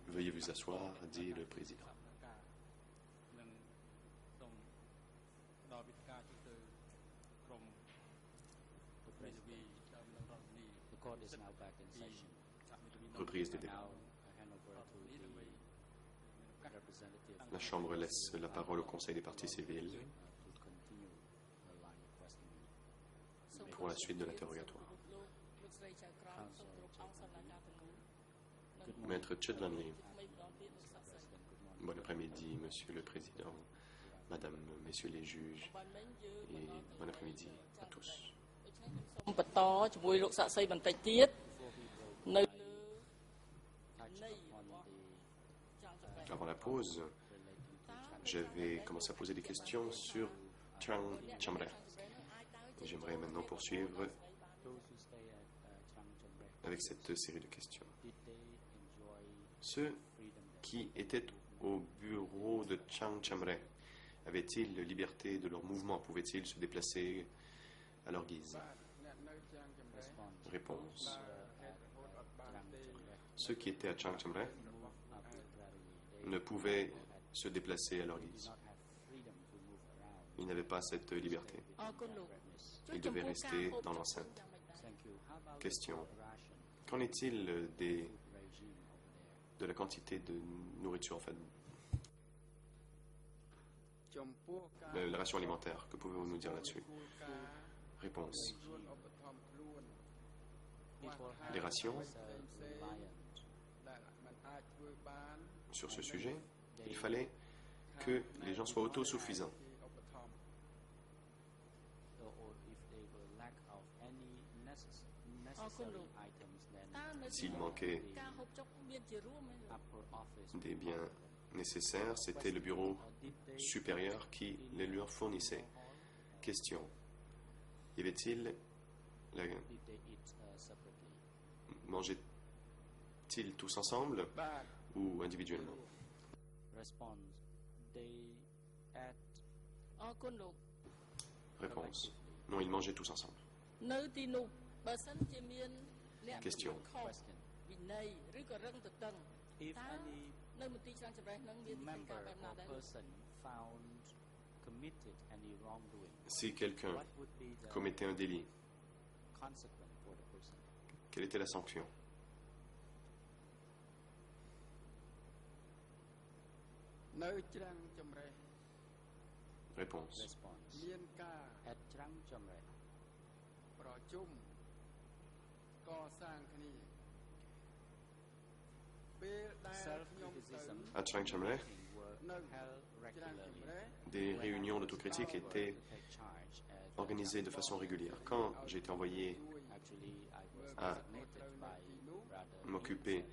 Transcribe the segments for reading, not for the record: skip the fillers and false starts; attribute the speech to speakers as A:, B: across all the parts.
A: Veuillez vous asseoir, dit le président. Reprise des débats. La Chambre laisse la parole au Conseil des parties civiles pour la suite de l'interrogatoire. Maître Chedlanley. Bon après-midi, Monsieur le Président, Madame, Messieurs les juges, et bon après-midi à tous. Avant la pause, je vais commencer à poser des questions sur Chang Chamre. J'aimerais maintenant poursuivre avec cette série de questions. Ceux qui étaient au bureau de Chang Chamre avaient-ils la liberté de leur mouvement? Pouvaient-ils se déplacer à leur guise? Réponse. Ceux qui étaient à Chang Chamre ne pouvaient se déplacer à leur guise. Ils n'avaient pas cette liberté. Ils devaient rester dans l'enceinte. Question. Qu'en est-il de la quantité de nourriture, en fait, la ration alimentaire? Que pouvez-vous nous dire là-dessus? Réponse. Les rations, sur ce sujet, il fallait que les gens soient autosuffisants. S'il manquait des biens nécessaires, c'était le bureau supérieur qui les leur fournissait. Question. Y avait-il mangeaient-ils tous ensemble ou individuellement? Réponse. Non, ils mangeaient tous ensemble. Question. Si quelqu'un commettait un délit, quelle était la sanction? Réponse. À Chang Chamre, des réunions d'autocritique étaient organisées de façon régulière. Quand j'ai été envoyé à m'occuper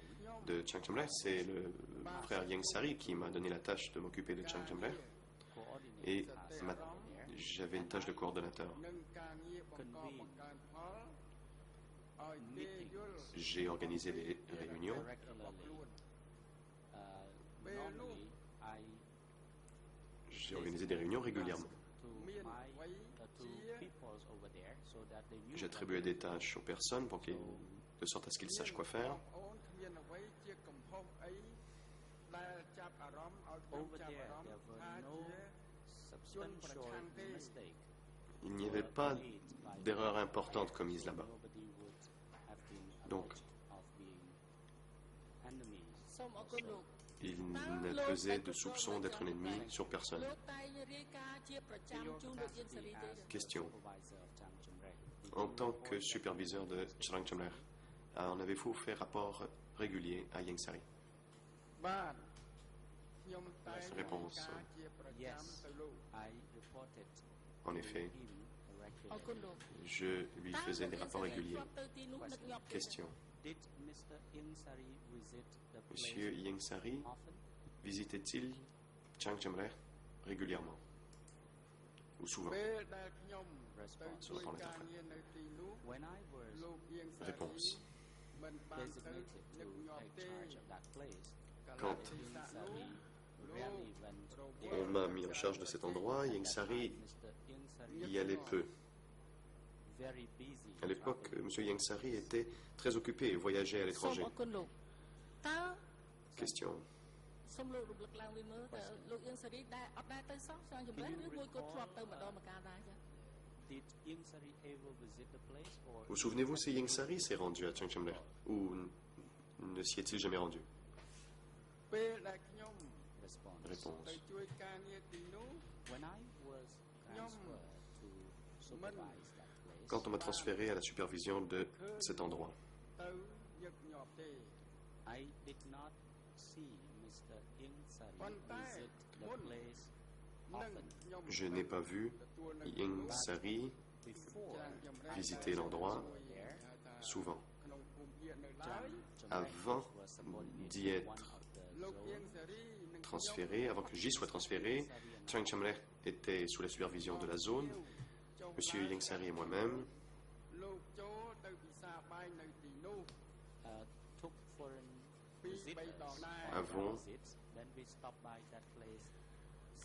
A: de Chang Chamre, c'est le frère Yang Sari qui m'a donné la tâche de m'occuper de Chang Chamre, et j'avais une tâche de coordonnateur. J'ai organisé des réunions. J'ai organisé des réunions régulièrement. J'attribuais des tâches aux personnes de sorte à ce qu'ils sachent quoi faire. Il n'y avait pas d'erreur importante commise là-bas. Donc, il ne pesait de soupçon d'être un ennemi sur personne. Question. En tant que superviseur de Chang Chamre, en avez-vous fait rapport régulier à Yang Sari? Réponse. En effet, je lui faisais des rapports réguliers. Question. Monsieur Yang Sari visitait-il Chang Chamre régulièrement ou souvent? Sur le plan d'interprète. Réponse. Quand on m'a mis en charge de cet endroit, Yang Sari y allait peu. À l'époque, M. Ieng Sary était très occupé et voyageait à l'étranger. Question. Vous souvenez-vous si Ieng Sary s'est rendu à Chang Chamler ou ne s'y est-il jamais rendu? Réponse. Quand on m'a transféré à la supervision de cet endroit, je n'ai pas vu Ieng Sary visiter l'endroit souvent. Avant d'y être transféré, avant que j'y sois transféré, Chang Chamler était sous la supervision de la zone. M. Ieng Sary et moi-même avons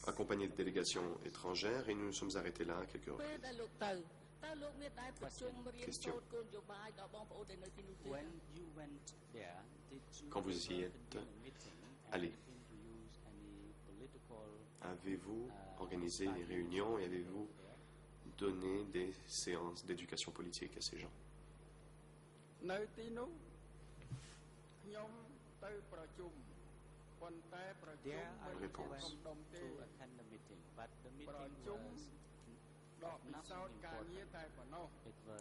A: accompagné des délégations étrangères et nous nous sommes arrêtés là à quelques reprises. Question. Quand vous y êtes allé, avez-vous organisé des réunions et avez-vous donné des séances d'éducation politique à ces gens? Réponse.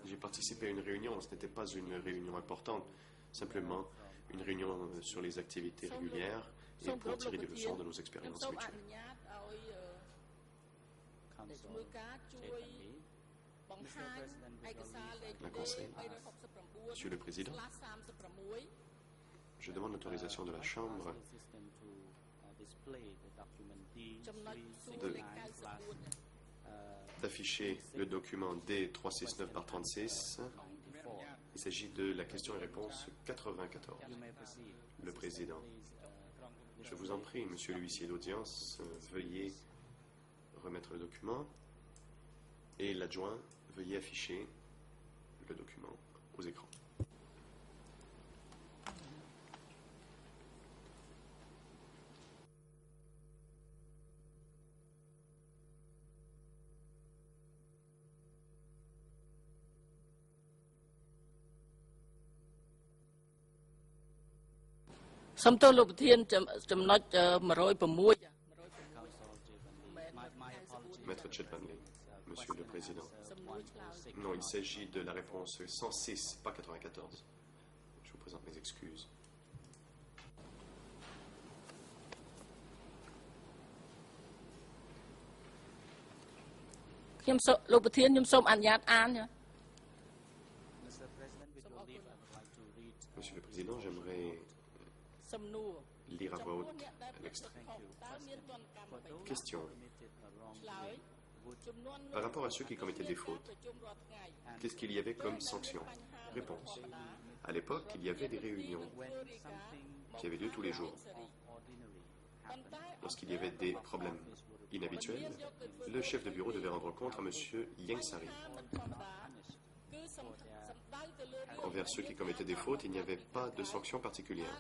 A: J'ai participé à une réunion, ce n'était pas une réunion importante, simplement une réunion sur les activités régulières et pour tirer des leçons de nos expériences mutuelles. La conseil. Monsieur le Président, je demande l'autorisation de la Chambre d'afficher le document D369/36. Il s'agit de la question et réponse 94. Le Président. Je vous en prie, Monsieur l'huissier d'audience, veuillez remettre le document et l'adjoint, veuillez afficher le document aux écrans. Maître Chetbanley, Monsieur le Président. Non, il s'agit de la réponse 106, pas 94. Je vous présente mes excuses. Monsieur le Président, j'aimerais lire à voix haute l'extrait. Question. Par rapport à ceux qui commettaient des fautes, qu'est-ce qu'il y avait comme sanction? Réponse. À l'époque, il y avait des réunions qui avaient lieu tous les jours. Lorsqu'il y avait des problèmes inhabituels, le chef de bureau devait rendre compte à M. Ieng Sary. Envers ceux qui commettaient des fautes, il n'y avait pas de sanction particulière.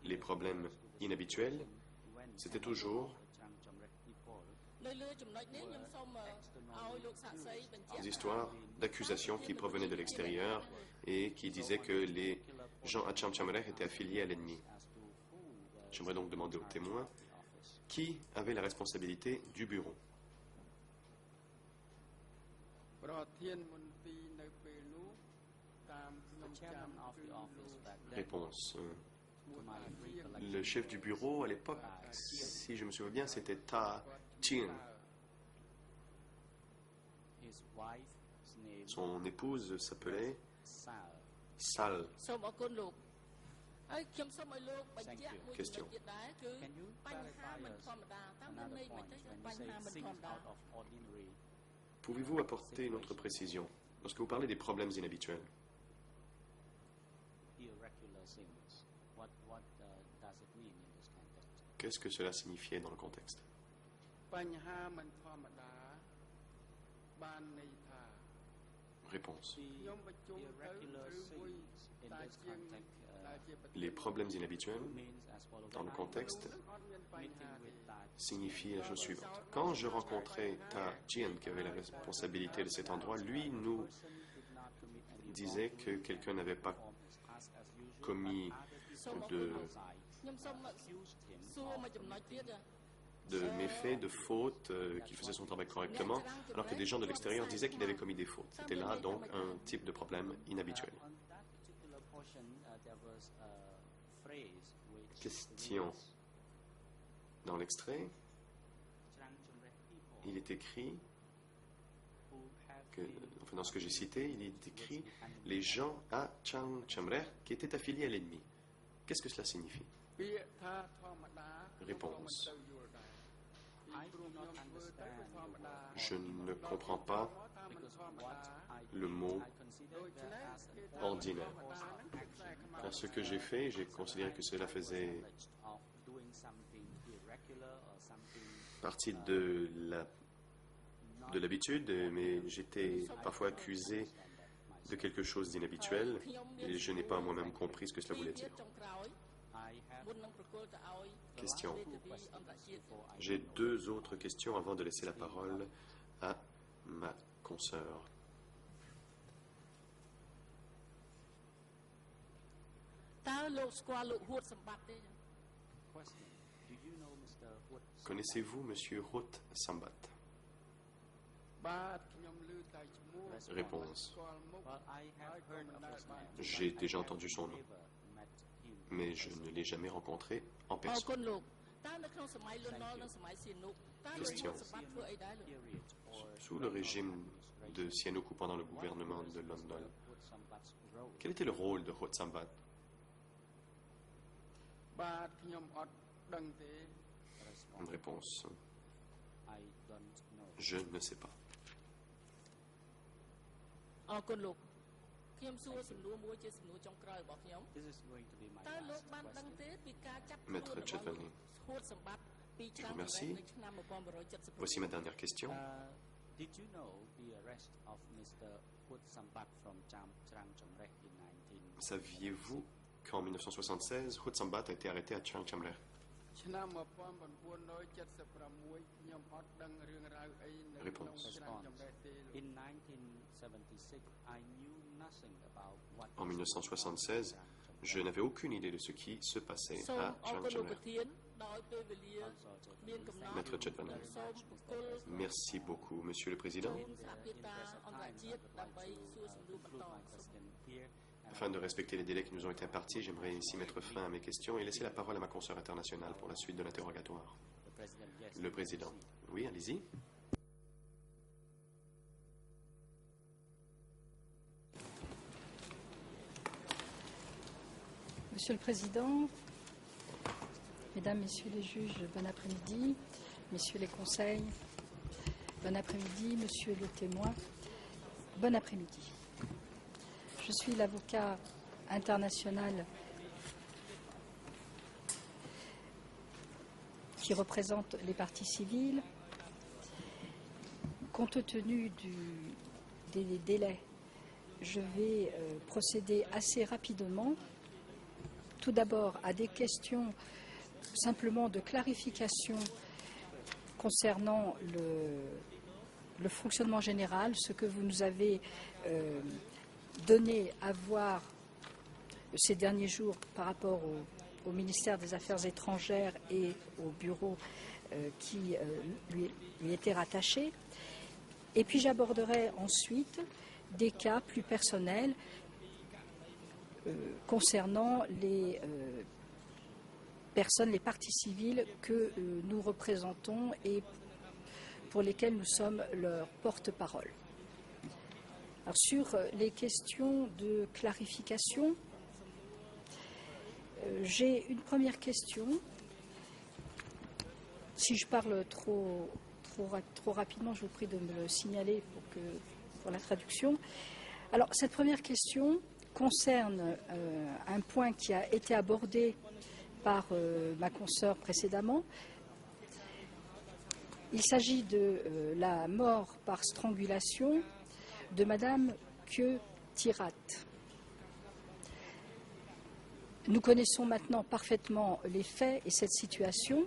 A: Les problèmes inhabituels, c'était toujours des histoires d'accusations qui provenaient de l'extérieur et qui disaient que les gens à Chang Chamler étaient affiliés à l'ennemi. J'aimerais donc demander aux témoins qui avait la responsabilité du bureau. Réponse. Le chef du bureau à l'époque, si je me souviens bien, c'était Ta Ching. Son épouse s'appelait Sal. Question. Pouvez-vous apporter une autre précision lorsque vous parlez des problèmes inhabituels? Qu'est-ce que cela signifiait dans le contexte? Réponse. Les problèmes inhabituels dans le contexte signifient la chose suivante. Quand je rencontrais Ta Chien, qui avait la responsabilité de cet endroit, lui nous disait que quelqu'un n'avait pas commis de méfaits, de fautes, qu'il faisait son travail correctement, alors que des gens de l'extérieur disaient qu'il avait commis des fautes. C'était là donc un type de problème inhabituel. Question. Dans l'extrait, il est écrit que, enfin dans ce que j'ai cité, il est écrit les gens à Chang Chamreh qui étaient affiliés à l'ennemi. Qu'est-ce que cela signifie? Réponse. Je ne comprends pas le mot ordinaire. Car ce que j'ai fait, j'ai considéré que cela faisait partie de l'habitude, mais j'étais parfois accusé de quelque chose d'inhabituel et je n'ai pas moi-même compris ce que cela voulait dire. Question. J'ai deux autres questions avant de laisser la parole à ma consoeur. Connaissez-vous Monsieur Hut Sambat? Réponse. J'ai déjà entendu son nom, mais je ne l'ai jamais rencontré en personne. Question. Sous le régime de Sihanouk ou pendant le gouvernement de London, quel était le rôle de Hut Sambat? Une réponse. Je ne sais pas. Maître Chetwani, je vous remercie. Voici ma dernière question. Saviez-vous qu'en 1976, Hut Sambat a été arrêté à Chang Chamreh? Réponse. En 1976, je n'avais aucune idée de ce qui se passait à Chang Chamreh. Maître Chetwani. Merci beaucoup, Monsieur le Président. Afin de respecter les délais qui nous ont été impartis, j'aimerais ici mettre fin à mes questions et laisser la parole à ma consoeur internationale pour la suite de l'interrogatoire. Le Président. Oui, allez-y.
B: Monsieur le Président, Mesdames, Messieurs les juges, bon après-midi. Messieurs les conseils, bon après-midi. Monsieur le témoin, bon après-midi. Je suis l'avocat international qui représente les parties civiles. Compte tenu des délais, je vais procéder assez rapidement. Tout d'abord à des questions simplement de clarification concernant le fonctionnement général, ce que vous nous avez donné à voir ces derniers jours par rapport au ministère des Affaires étrangères et au bureau qui lui était rattaché. Et puis j'aborderai ensuite des cas plus personnels concernant les personnes, les parties civiles que nous représentons et pour lesquelles nous sommes leur porte-parole. Alors, sur les questions de clarification, j'ai une première question. Si je parle trop rapidement, je vous prie de me le signaler pour la traduction. Alors, cette première question concerne un point qui a été abordé par ma consoeur précédemment. Il s'agit de la mort par strangulation de Madame Kyo Thirat. Nous connaissons maintenant parfaitement les faits et cette situation.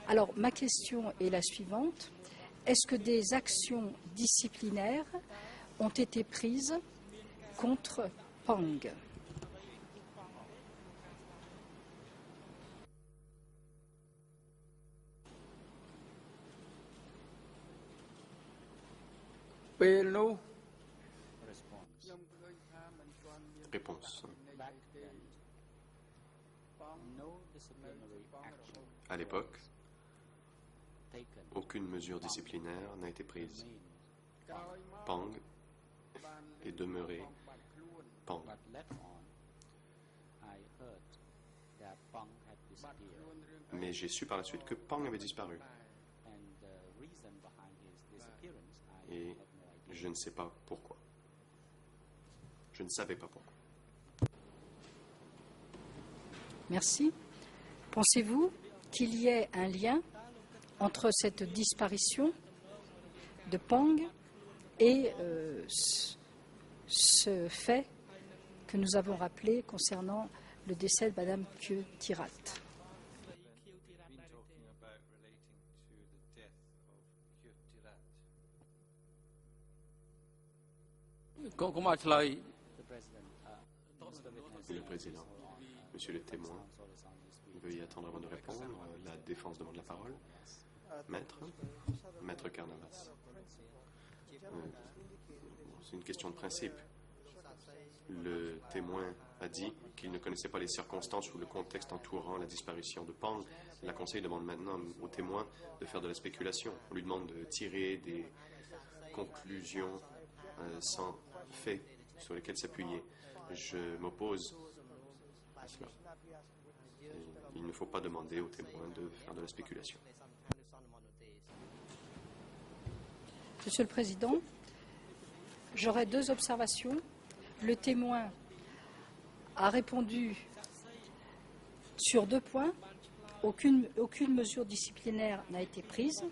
B: Alors, ma question est la suivante. Est-ce que des actions disciplinaires ont été prises contre Pang?
A: Réponse. À l'époque, aucune mesure disciplinaire n'a été prise. Pang est demeuré Pang. Mais j'ai su par la suite que Pang avait disparu. Et je ne sais pas pourquoi. Je ne savais pas pourquoi.
B: Merci. Pensez-vous qu'il y ait un lien entre cette disparition de Pang et ce fait que nous avons rappelé concernant le décès de Madame Kyo Thirat?
A: Le président, monsieur le témoin, veuillez attendre avant de répondre. La défense demande la parole. Maître Carnavas. C'est une question de principe. Le témoin a dit qu'il ne connaissait pas les circonstances ou le contexte entourant la disparition de Pang. La conseil demande maintenant au témoin de faire de la spéculation. On lui demande de tirer des conclusions sans faits sur lesquels s'appuyer. Je m'oppose à cela. Il ne faut pas demander aux témoins de faire de la spéculation.
B: Monsieur le Président, j'aurais deux observations. Le témoin a répondu sur deux points. Aucune mesure disciplinaire n'a été prise.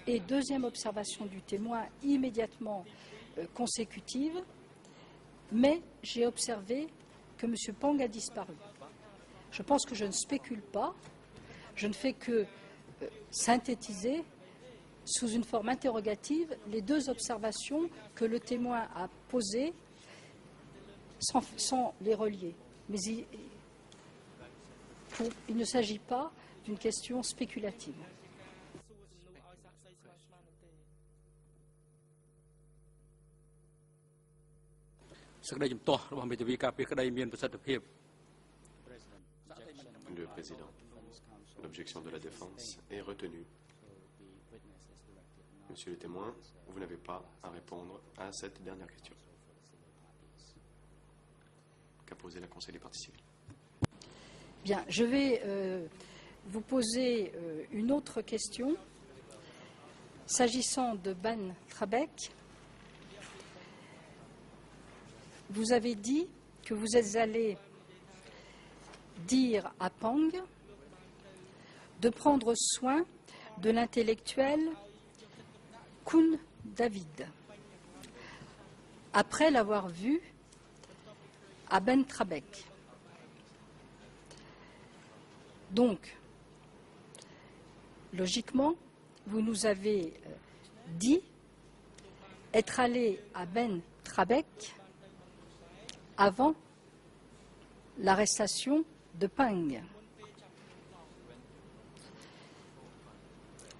B: Et deuxième observation du témoin, immédiatement consécutive, mais j'ai observé que M. Pang a disparu. Je pense que je ne spécule pas, je ne fais que synthétiser sous une forme interrogative les deux observations que le témoin a posées sans les relier. Mais il ne s'agit pas d'une question spéculative.
A: Le président, l'objection de la défense est retenue. Monsieur le témoin, vous n'avez pas à répondre à cette dernière question qu'a posée la Conseil des parties civiles.
B: Bien, je vais vous poser une autre question. S'agissant de Ben Trabek, vous avez dit que vous êtes allé dire à Pang de prendre soin de l'intellectuel Kun David, après l'avoir vu à Ben Trabek. Donc, logiquement, vous nous avez dit être allé à Ben Trabek avant l'arrestation de Pang.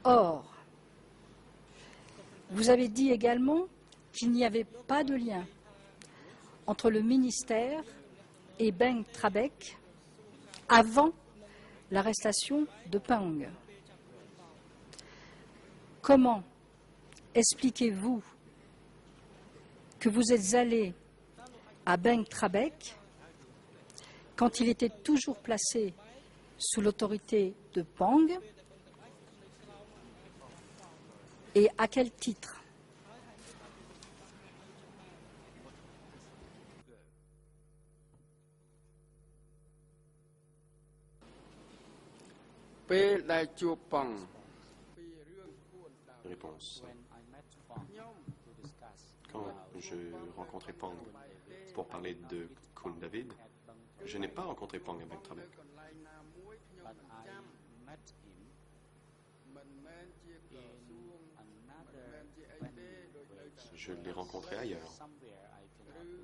B: Or, vous avez dit également qu'il n'y avait pas de lien entre le ministère et Ben Trabek avant l'arrestation de Pang. Comment expliquez-vous que vous êtes allé à Ben Trabek quand il était toujours placé sous l'autorité de Pang, et à quel titre?
A: Réponse. Quand je rencontrais Pang pour parler de Khun David. Je n'ai pas rencontré Pang à Bang Trabek. Je l'ai rencontré ailleurs.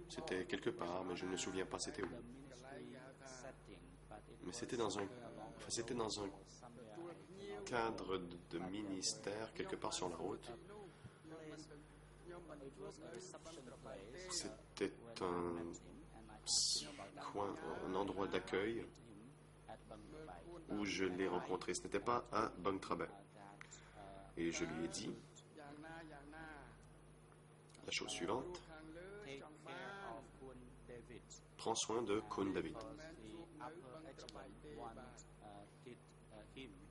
A: C'était quelque part, mais je ne me souviens pas c'était où. Mais c'était dans un cadre de ministère, quelque part sur la route. C'était un endroit d'accueil où je l'ai rencontré. Ce n'était pas à Bang Trabek. Et je lui ai dit la chose suivante: prends soin de Khun David,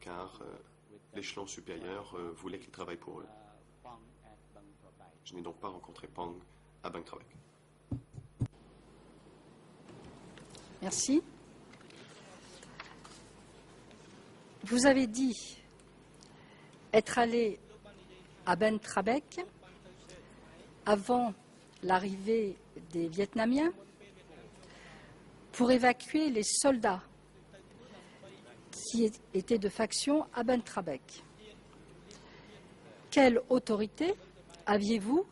A: car l'échelon supérieur voulait qu'il travaille pour eux. Je n'ai donc pas rencontré Pang à Bang Trabek.
B: Merci. Vous avez dit être allé à Bang Trabek avant l'arrivée des Vietnamiens pour évacuer les soldats qui étaient de faction à Bang Trabek. Quelle autorité aviez-vous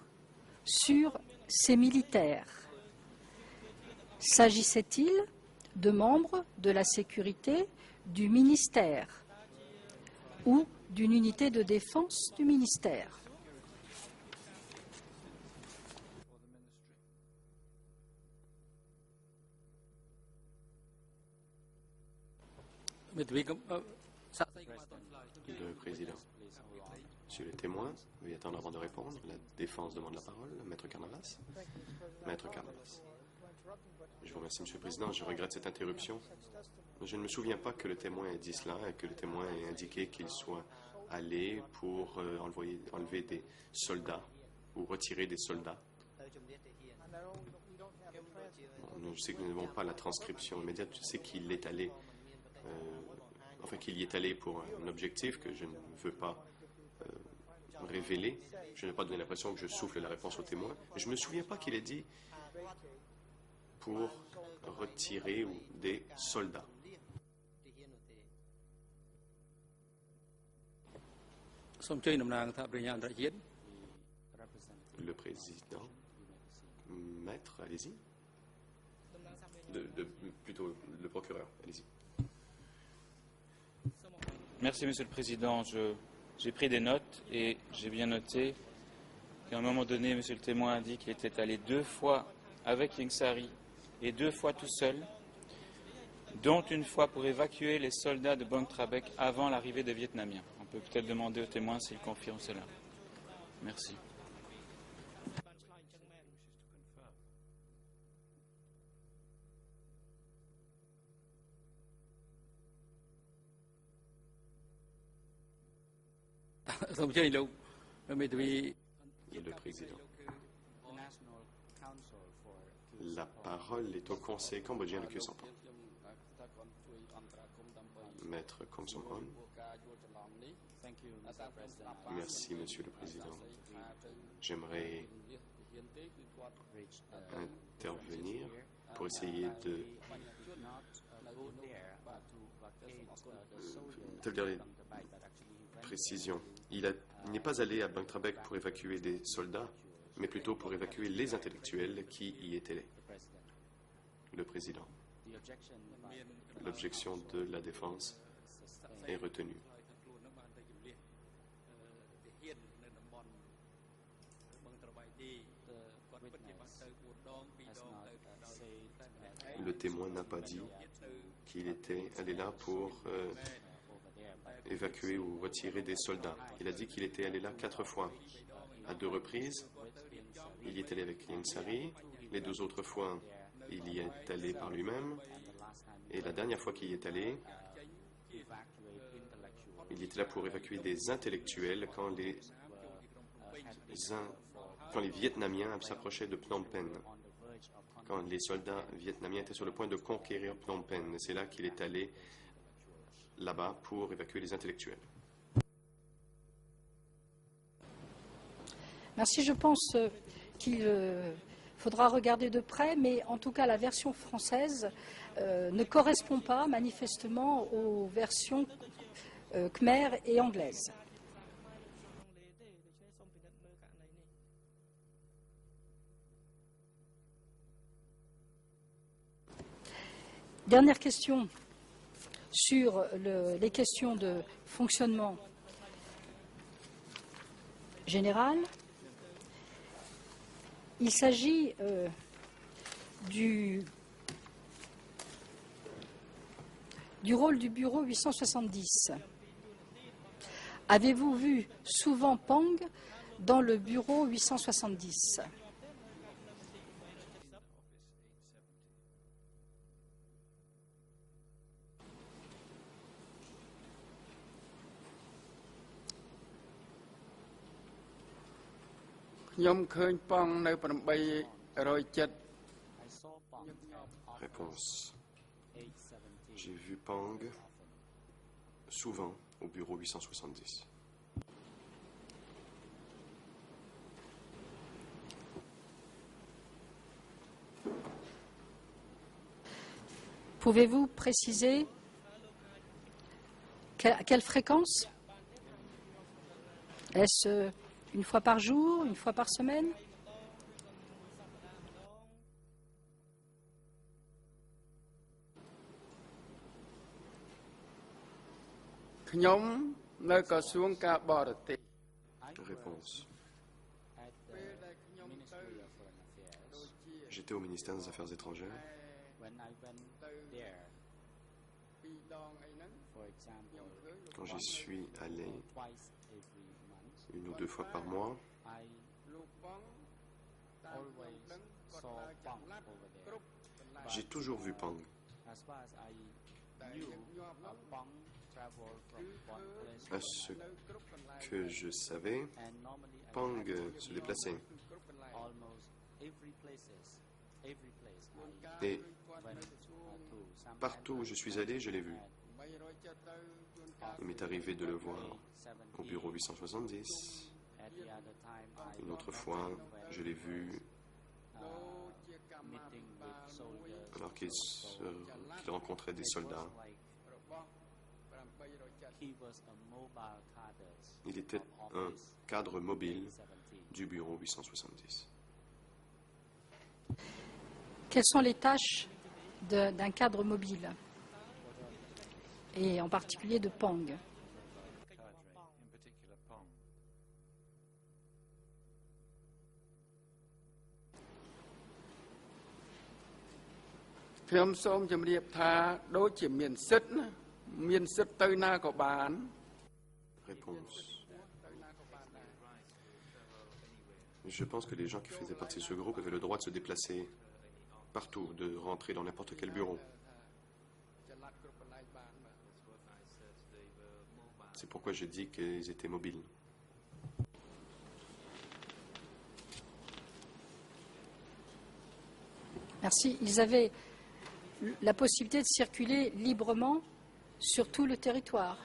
B: sur ces militaires? S'agissait-il de membres de la sécurité du ministère ou d'une unité de défense du ministère?
A: Le président. Monsieur le témoin, veuillez attendre avant de répondre. La défense demande la parole. Maître Carnavas. Maître Carnavas. Je vous remercie, Monsieur le Président. Je regrette cette interruption. Je ne me souviens pas que le témoin ait dit cela et que le témoin ait indiqué qu'il soit allé pour enlever des soldats ou retirer des soldats. Bon, je sais que nous n'avons pas la transcription immédiate. Je sais qu'il est allé, qu'il y est allé pour un objectif que je ne veux pas révéler. Je n'ai pas donné l'impression que je souffle la réponse au témoin. Je ne me souviens pas qu'il ait dit pour retirer des soldats. Le président. Maître, allez-y. Plutôt le procureur, allez-y.
C: Merci, Monsieur le Président. J'ai pris des notes et j'ai bien noté qu'à un moment donné, Monsieur le témoin a dit qu'il était allé 2 fois avec Ieng Sary et 2 fois tout seul, dont une fois pour évacuer les soldats de Bang Trabek avant l'arrivée des Vietnamiens. On peut peut-être demander au témoin s'il confirme cela. Merci.
A: Le président. La parole est au Conseil cambodgien de Khieu Samphan. Maître Kong Som-on. Merci, Monsieur le Président. J'aimerais intervenir pour essayer de établir les précisions. Il n'est pas allé à Bang Trabek pour évacuer des soldats, mais plutôt pour évacuer les intellectuels qui y étaient. Le président. L'objection de la défense est retenue. Le témoin n'a pas dit qu'il était allé là pour évacuer ou retirer des soldats. Il a dit qu'il était allé là 4 fois. À 2 reprises, il y est allé avec Ieng Sary. Les 2 autres fois, il y est allé par lui-même. Et la dernière fois qu'il y est allé, il était là pour évacuer des intellectuels quand les Vietnamiens s'approchaient de Phnom Penh. Quand les soldats vietnamiens étaient sur le point de conquérir Phnom Penh. C'est là qu'il est allé là-bas pour évacuer les intellectuels.
B: Merci. Je pense qu'il faudra regarder de près, mais en tout cas la version française ne correspond pas manifestement aux versions khmer et anglaises. Dernière question sur les questions de fonctionnement général. Il s'agit du rôle du bureau 870. Avez-vous vu souvent Pang dans le bureau 870?
A: Réponse. J'ai vu Pang souvent au bureau 870.
B: Pouvez-vous préciser à quelle fréquence? Est-ce une fois par jour, une fois par semaine?
A: Réponse. J'étais au ministère des Affaires étrangères. Quand j'y suis allé une ou deux fois par mois, j'ai toujours vu Pang. À ce que je savais, Pang se déplaçait. Et partout où je suis allé, je l'ai vu. Il m'est arrivé de le voir au bureau 870. Une autre fois, je l'ai vu alors qu'il rencontrait des soldats. Il était un cadre mobile du bureau 870.
B: Quelles sont les tâches d'un cadre mobile, et en particulier de Pang?
A: Réponse. Je pense que les gens qui faisaient partie de ce groupe avaient le droit de se déplacer partout, de rentrer dans n'importe quel bureau. C'est pourquoi je dis qu'ils étaient mobiles.
B: Merci. Ils avaient la possibilité de circuler librement sur tout le territoire.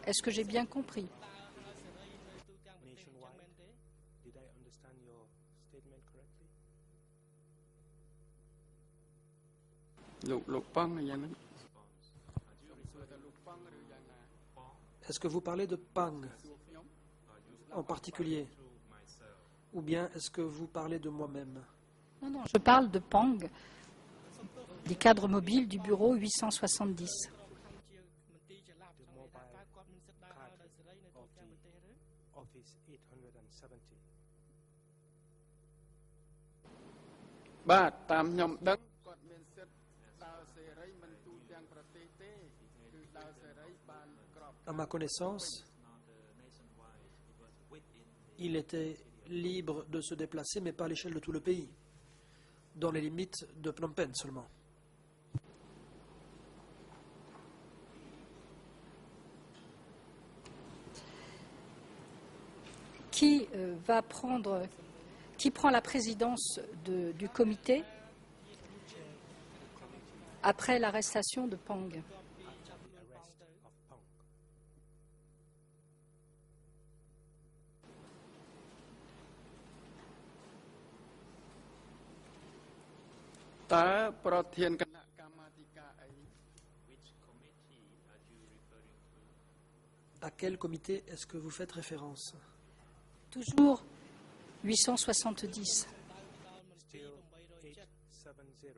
B: Est-ce que j'ai bien compris?
D: Est-ce que vous parlez de Pang en particulier? Ou bien est-ce que vous parlez de moi-même?
B: Non, non, je parle de Pang, des cadres mobiles du bureau 870.
D: À ma connaissance, il était libre de se déplacer, mais pas à l'échelle de tout le pays, dans les limites de Phnom Penh seulement.
B: Qui prend la présidence du comité après l'arrestation de Pang?
E: តើប្រធានគណៈកម្មាធិការអី
D: À quel comité est-ce que vous faites référence?
B: Toujours 870.
F: Still 870.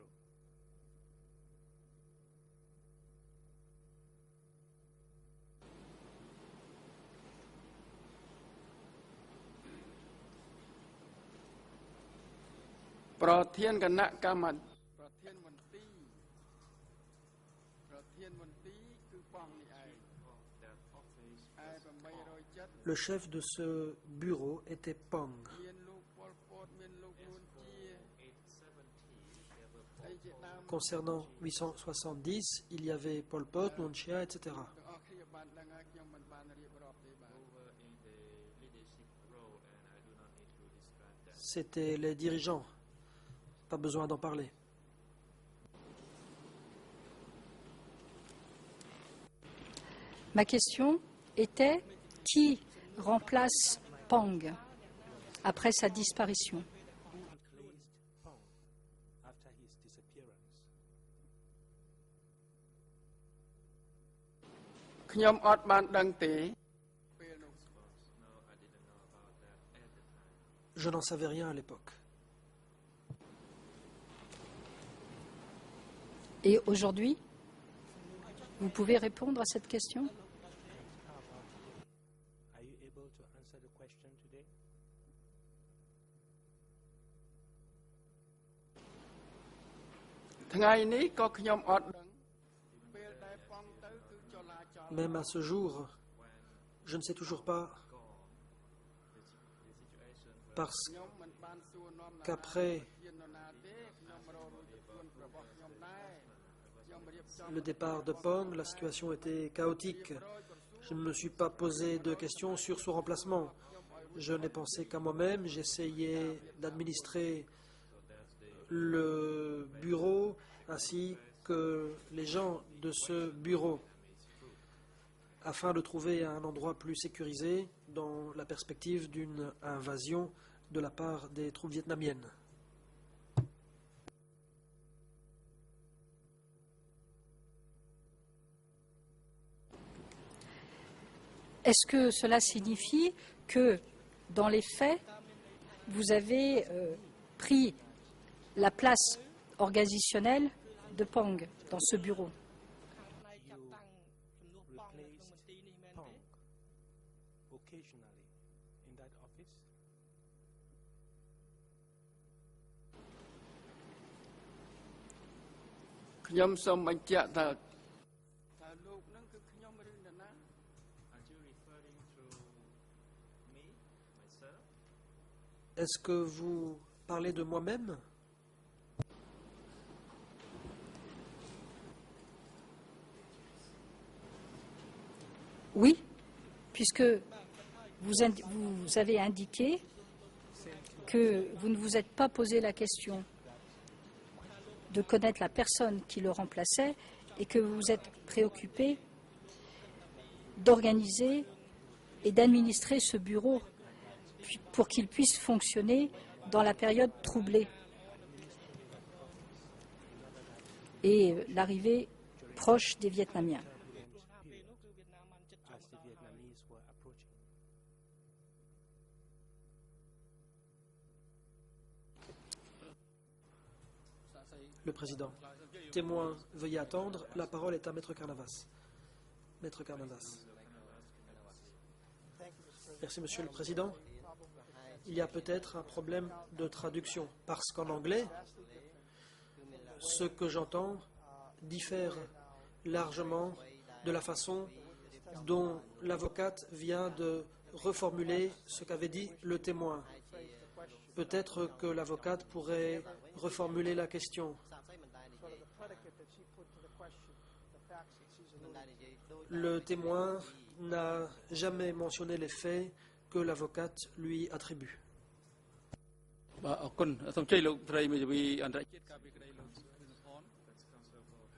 E: ប្រធានគណៈកម្មាប្រធានមន្ទីរគឺប៉ងនេះឯង807
D: Le chef de ce bureau était Pang.
E: មានលោកប៉ុលពតមានលោកនួនជាអីជាដើម
D: Concernant 870, il y avait Pol Pot, Nuon Chea, etc.
E: ទាំងអស់គ្នាបានដឹងហើយខ្ញុំមិនបានរៀបរាប់ទេបាទ
D: C'était les dirigeants. Pas besoin d'en parler.
B: Ma question était qui remplace Pang après sa disparition?
F: Who replaced Pong after his disappearance?
E: ខ្ញុំអត់បានដឹងទេពេលនោះ
D: Je n'en savais rien à l'époque.
B: Et aujourd'hui, vous pouvez répondre à cette question?
F: Are you able to answer the question today?
E: ថ្ងៃនេះក៏ខ្ញុំអត់ដឹងពេលដែលប៉ងទៅគឺចលាចល
D: Même à ce jour, je ne sais toujours pas, parce
E: ខ្ញុំមិនបានសួរនាំណា
D: qu'après
E: ហ៊ាននរណាទេខ្ញុំរករួចខ្លួនរបស់ខ្ញុំដែរខ្ញុំរៀបចំ
D: le départ de Pang, la situation était chaotique. Je ne me suis pas posé de questions sur son remplacement. Je n'ai pensé qu'à moi-même, j'essayais d'administrer le bureau ainsi que les gens de ce bureau afin de trouver un endroit plus sécurisé dans la perspective d'une invasion de la part des troupes vietnamiennes.
B: Est-ce que cela signifie que, dans les faits, vous avez pris la place organisationnelle de Pang dans ce bureau?
F: You replaced Pong occasionally in that office?
E: ខ្ញុំសូមបញ្ជាក់ថាលោកនឹងគឺខ្ញុំឬនរណា
D: Est-ce que vous parlez de moi-même?
B: Oui, puisque vous avez indiqué que vous ne vous êtes pas posé la question de connaître la personne qui le remplaçait et que vous vous êtes préoccupé d'organiser et d'administrer ce bureau pour qu'il puisse fonctionner dans la période troublée et l'arrivée proche des Vietnamiens.
F: As the Vietnamese were approaching.
D: Le président. Témoin, veuillez attendre. La parole est à Maître Carnavas. Maître Carnavas. Merci, Monsieur le Président. Il y a peut-être un problème de traduction, parce qu'en anglais, ce que j'entends diffère largement de la façon dont l'avocate vient de reformuler ce qu'avait dit le témoin. Peut-être que l'avocate pourrait reformuler la question. Le témoin n'a jamais mentionné les faits que l'avocate lui attribue.
E: បាទអរគុណសូមជ័យលោកត្រីមេធាវីអន្តរជាតិការពីក្តីលោក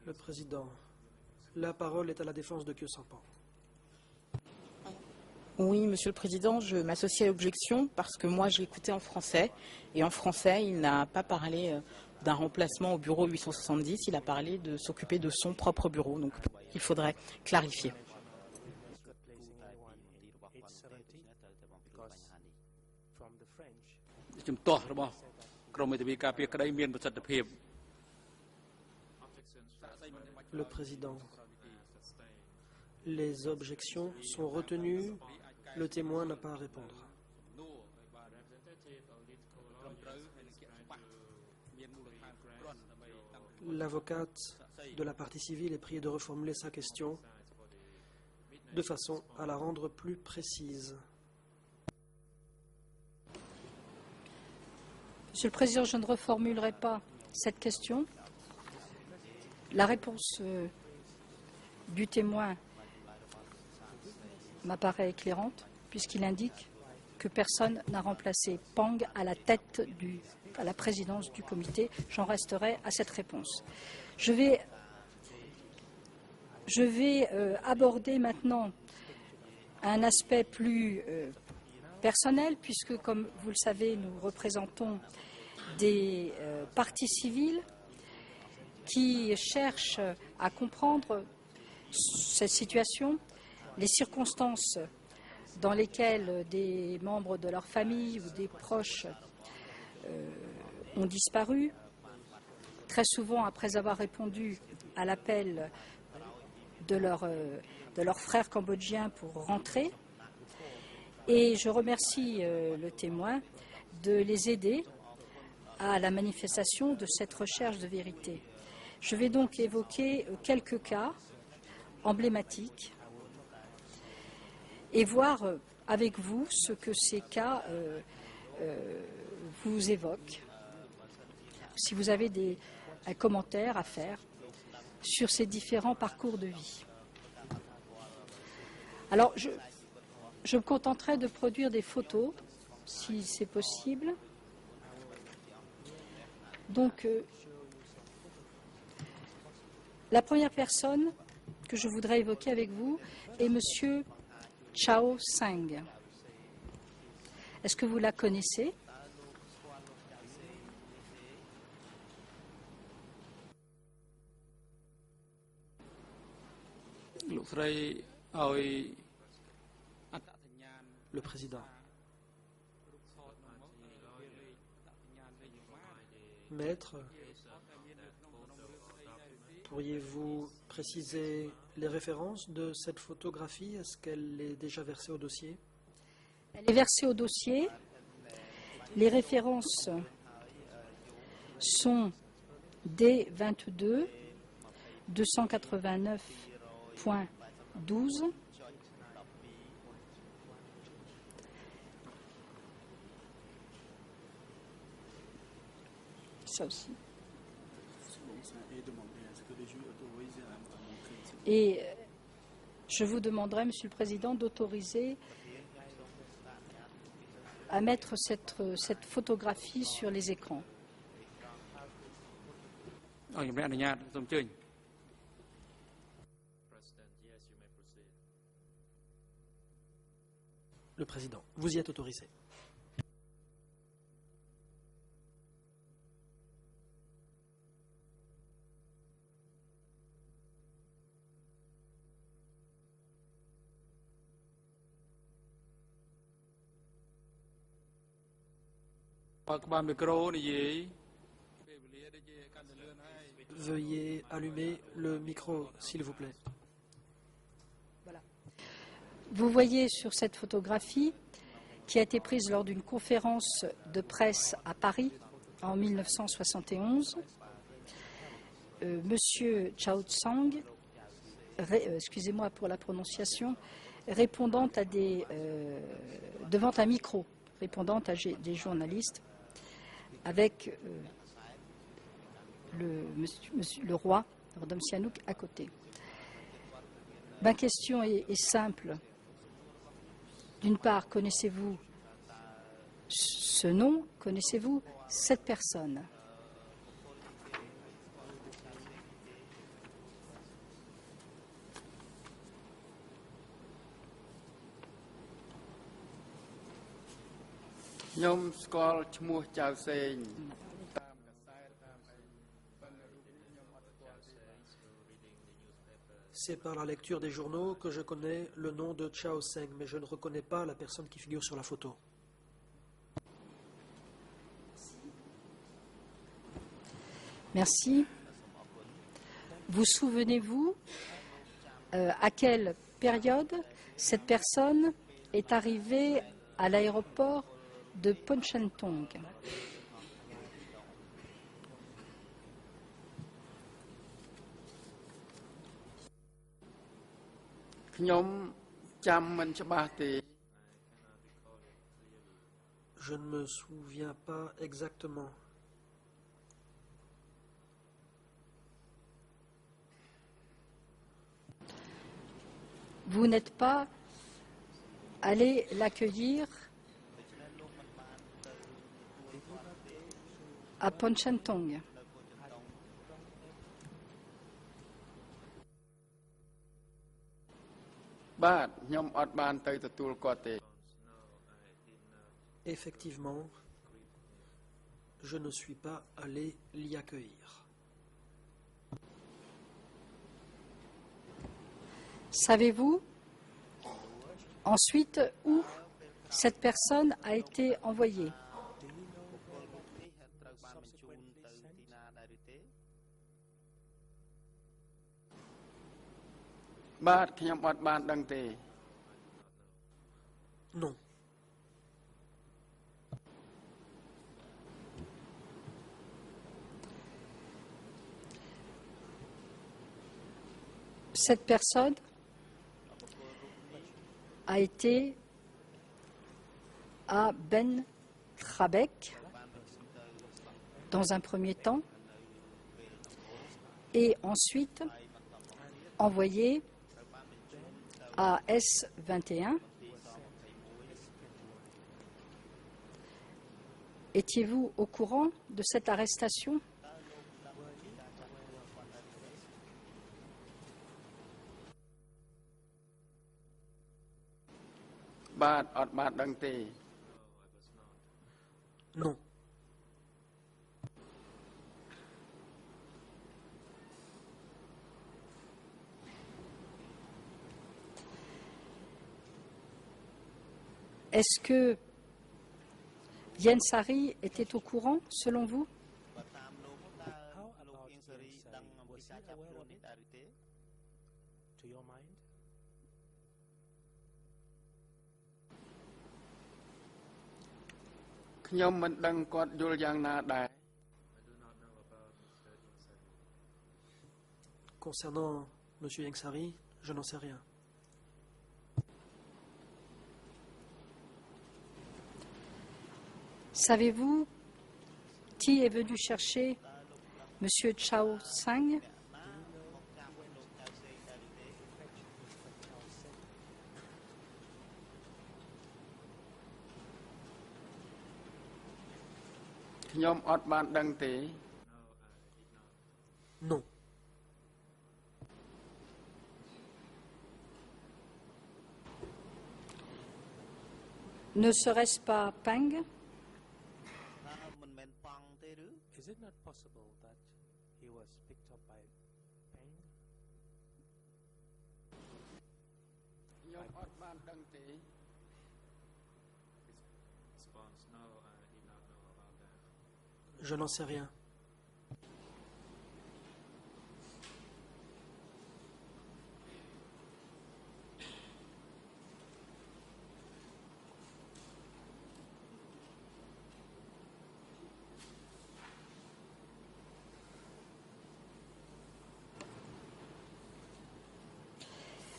D: Le président. La parole est à la défense de Khieu Samphan.
G: Oui, Monsieur le Président, je m'associe à l'objection parce que moi j'ai écouté en français et en français il n'a pas parlé d'un remplacement au bureau 870. Il a parlé de s'occuper de son propre bureau. Donc, il faudrait clarifier.
D: Le président. Les objections sont retenues. Le témoin n'a pas à répondre. L'avocate de la partie civile est priée de reformuler sa question de façon à la rendre plus précise.
B: Monsieur le Président, je ne reformulerai pas cette question. La réponse du témoin m'apparaît éclairante, puisqu'il indique que personne n'a remplacé Pang à la tête à la présidence du comité. J'en resterai à cette réponse. Je vais aborder maintenant un aspect plus personnel, puisque, comme vous le savez, nous représentons des parties civiles qui cherchent à comprendre cette situation, les circonstances dans lesquelles des membres de leur famille ou des proches ont disparu, très souvent après avoir répondu à l'appel de leurs frères cambodgiens pour rentrer. Et je remercie le témoin de les aider à la manifestation de cette recherche de vérité. Je vais donc évoquer quelques cas emblématiques et voir avec vous ce que ces cas vous évoquent. Si vous avez un commentaire à faire sur ces différents parcours de vie. Alors, je me contenterai de produire des photos, si c'est possible. Donc, la première personne que je voudrais évoquer avec vous est M. Chao Sang. Est-ce que vous la connaissez?
D: Le président. Maître, pourriez-vous préciser les références de cette photographie? Est-ce qu'elle est déjà versée au dossier?
B: Elle est versée au dossier. Les références sont D22 289.12 ça aussi. Et je vous demanderai, Monsieur le Président, d'autoriser à mettre cette photographie sur les écrans.
D: Le président, vous y êtes autorisé. Veuillez allumer le micro, s'il vous plaît.
B: Voilà. Vous voyez sur cette photographie, qui a été prise lors d'une conférence de presse à Paris en 1971, Monsieur Chao Sang, excusez-moi pour la prononciation, répondant à devant un micro, répondant à des journalistes, avec le roi, Rodom Sihanouk, à côté. Ma question est simple. D'une part, connaissez-vous ce nom? Connaissez-vous cette personne?
D: C'est par la lecture des journaux que je connais le nom de Chao Seng, mais je ne reconnais pas la personne qui figure sur la photo.
B: Merci. Vous souvenez-vous à quelle période cette personne est arrivée à l'aéroport de Ponchantong?
E: ខ្ញុំចាំមិនច្បាស់ទេ
D: Je ne me souviens pas exactement.
B: Vous n'êtes pas allé l'accueillir à Ponchantong.
E: បាទខ្ញុំអត់បានទៅទទួលគាត់ទេ
D: Effectivement, je ne suis pas allé l'y accueillir.
B: Savez-vous ensuite où cette personne a été envoyée?
E: បាទខ្ញុំអត់បានដឹងទេ
D: Non.
B: Cette personne a été à Ben Trabek dans un premier temps et ensuite envoyé à S21. Étiez-vous au courant de cette arrestation?
E: បាទអត់បានដឹងទេ
D: Non.
B: Est-ce que Yen Sari était au courant, selon vous?
F: How about Ian Sari? Was he aware of it? To your mind?
E: ខ្ញុំមិនដឹងគាត់យល់យ៉ាងណាដែរ
D: Concernant M. Ieng Sari, je n'en sais rien.
B: Savez-vous qui est venu chercher M. Chao Sang?
E: ខ្ញុំអត់បានដឹងទេ
D: Non.
B: Ne serait-ce pas Pang?
F: Is it not possible that he was picked up by pain?
E: ខ្ញុំអត់បានដឹងទេ
D: Je n'en sais rien.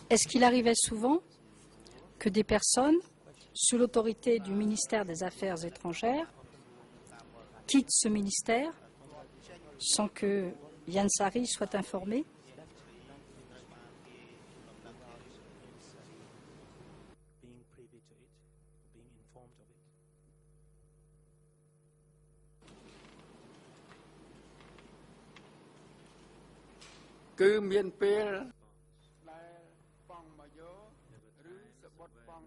B: Est-ce qu'il arrivait souvent que des personnes, sous l'autorité du ministère des Affaires étrangères, quittent ce ministère sans que Ian Sari soit informé?
F: Being privy to it, being informed of it.
E: គឺមានពេលដែលប៉ងមកយោឬសបុតប៉ង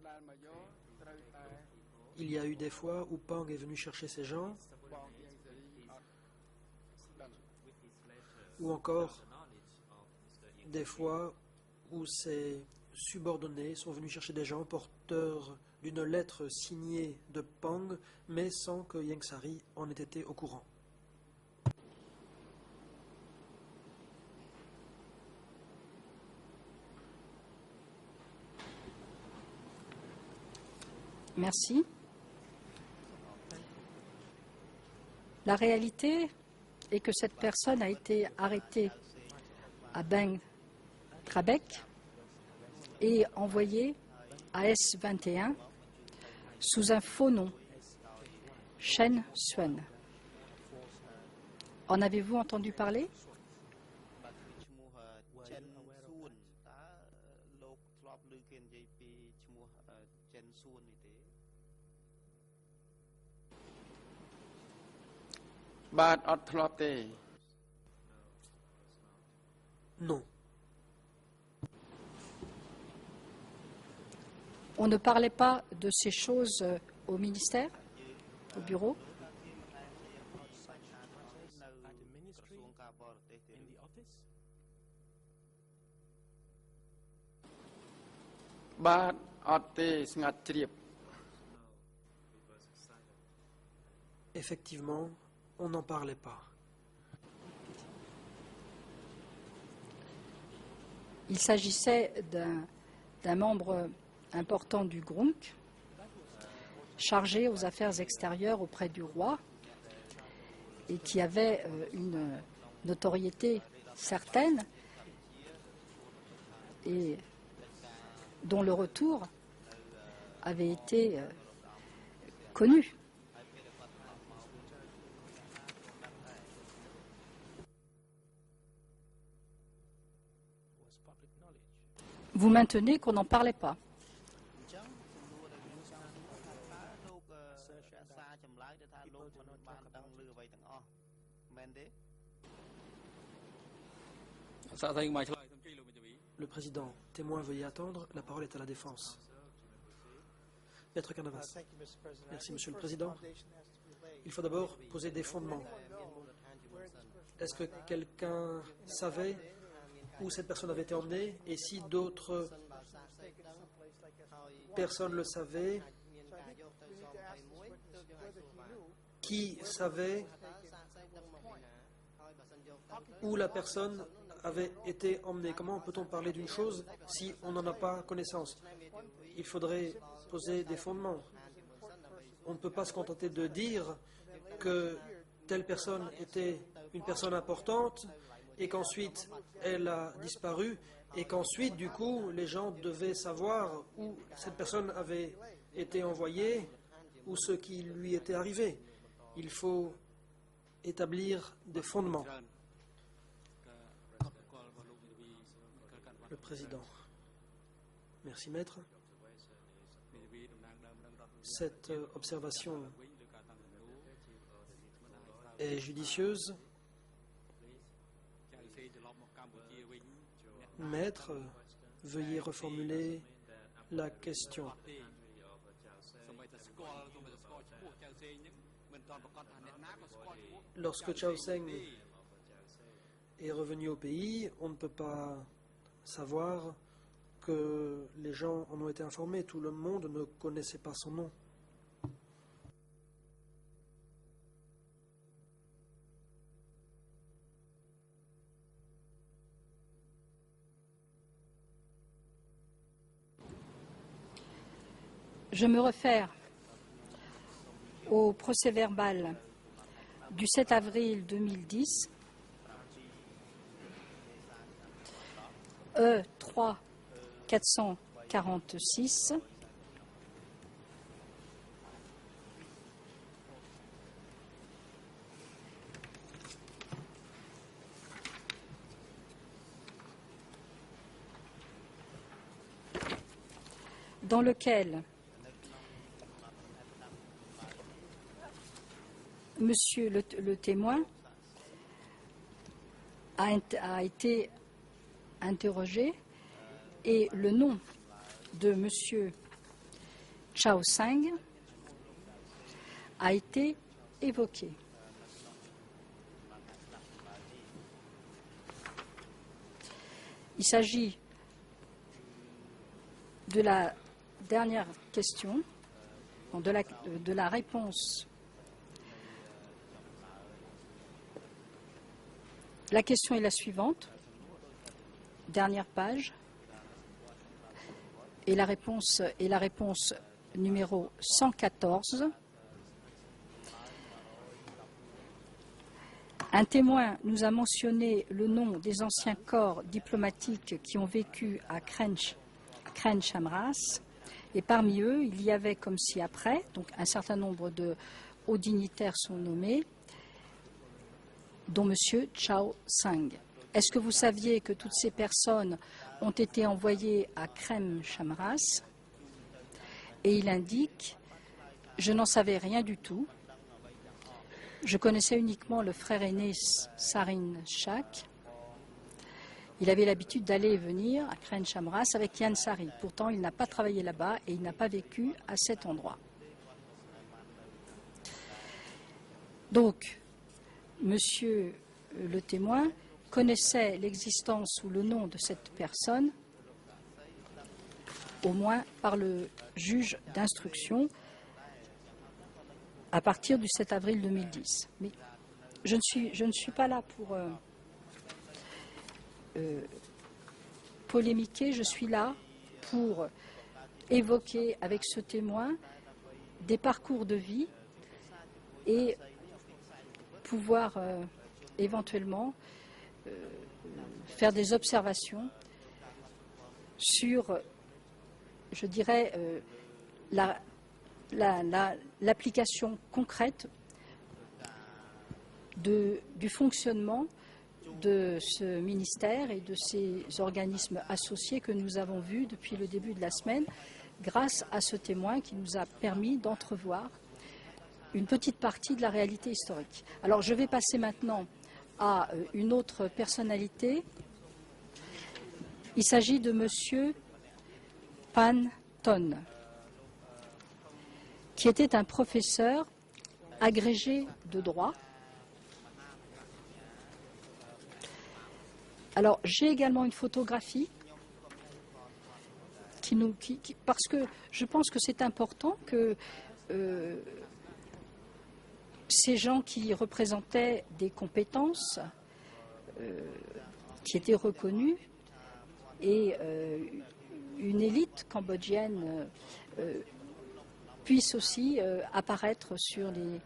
E: ដែលមកយោត្រូវតែ
D: Il y a eu des fois où Pang est venu chercher ces gens,
E: បងអៀងសេរីអត់ដឹង
D: ou encore des fois où ses subordonnés sont venus chercher des gens porteurs d'une lettre signée de Pang, mais sans que Ieng Sary en ait été au courant.
B: Merci. La réalité est que cette personne a été arrêtée à Beng Trabek et envoyée à S21 sous un faux nom, Chen Suen. En avez-vous entendu parler?
E: បាទអត់ធ្លាប់ទេ
D: Non.
B: On ne parlait pas de ces choses au ministère, au bureau?
E: បាទអត់ទេស្ងាត់ជ្រាប
D: Effectivement, on n'en parlait pas.
B: Il s'agissait d'un membre important du GRUNC, chargé aux affaires extérieures auprès du roi et qui avait une notoriété certaine et dont le retour avait été connu. Vous maintenez qu'on n'en parlait pas.
D: Le président, témoin, veuillez attendre. La parole est à la défense. Maître Canavas. Merci, Monsieur le Président. Il faut d'abord poser des fondements. Est-ce que quelqu'un savait où cette personne avait été emmenée, et si d'autres personnes le savaient, qui savait où la personne avait été emmenée? Comment peut-on parler d'une chose si on n'en a pas connaissance? Il faudrait poser des fondements. On ne peut pas se contenter de dire que telle personne était une personne importante et qu'ensuite elle a disparu et qu'ensuite, du coup, les gens devaient savoir où cette personne avait été envoyée ou ce qui lui était arrivé. Il faut établir des fondements. Le président. Merci, maître. Cette observation est judicieuse. Maître, veuillez reformuler la question. Lorsque Chao Seng est revenu au pays, on ne peut pas savoir que les gens en ont été informés. Tout le monde ne connaissait pas son nom.
B: Je me réfère au procès-verbal du 7 avril 2010, E3 446, dans lequel Monsieur le témoin a été interrogé et le nom de Monsieur Chao Seng a été évoqué. Il s'agit de la dernière question, de la réponse. La question est la suivante, dernière page, et la réponse est la réponse numéro 114. Un témoin nous a mentionné le nom des anciens corps diplomatiques qui ont vécu à Crène Chamras, et parmi eux, il y avait comme ci-après, donc un certain nombre de hauts dignitaires sont nommés, dont M. Chao Sang. Est-ce que vous saviez que toutes ces personnes ont été envoyées à Crène Chamras? Et il indique, je n'en savais rien du tout. Je connaissais uniquement le frère aîné Sarin Shak. Il avait l'habitude d'aller et venir à Crène Chamras avec Yann Sari. Pourtant, il n'a pas travaillé là-bas et il n'a pas vécu à cet endroit. Donc, monsieur le témoin connaissait l'existence ou le nom de cette personne, au moins par le juge d'instruction, à partir du 7 avril 2010. Mais je ne suis pas là pour polémiquer, je suis là pour évoquer avec ce témoin des parcours de vie et pouvoir éventuellement faire des observations sur, je dirais, l'application concrète du fonctionnement de ce ministère et de ces organismes associés que nous avons vus depuis le début de la semaine, grâce à ce témoin qui nous a permis d'entrevoir une petite partie de la réalité historique. Alors je vais passer maintenant à une autre personnalité. Il s'agit de M. Pan Ton, qui était un professeur agrégé de droit. Alors, j'ai également une photographie parce que je pense que c'est important que ces gens qui représentaient des compétences qui étaient reconnues et une élite cambodgienne puissent aussi apparaître sur les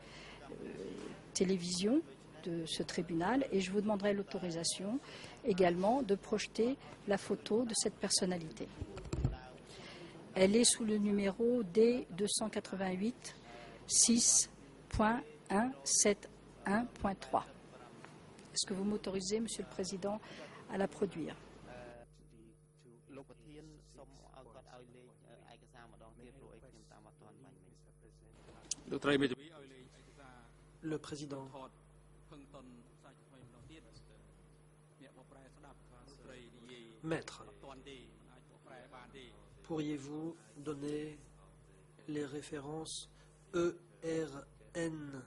B: télévisions de ce tribunal, et je vous demanderai l'autorisation également de projeter la photo de cette personnalité. Elle est sous le numéro D288 6.171.3. Est-ce que vous m'autorisez, Monsieur le Président, à la produire?
D: Le Président. Maître, pourriez-vous donner les références ERN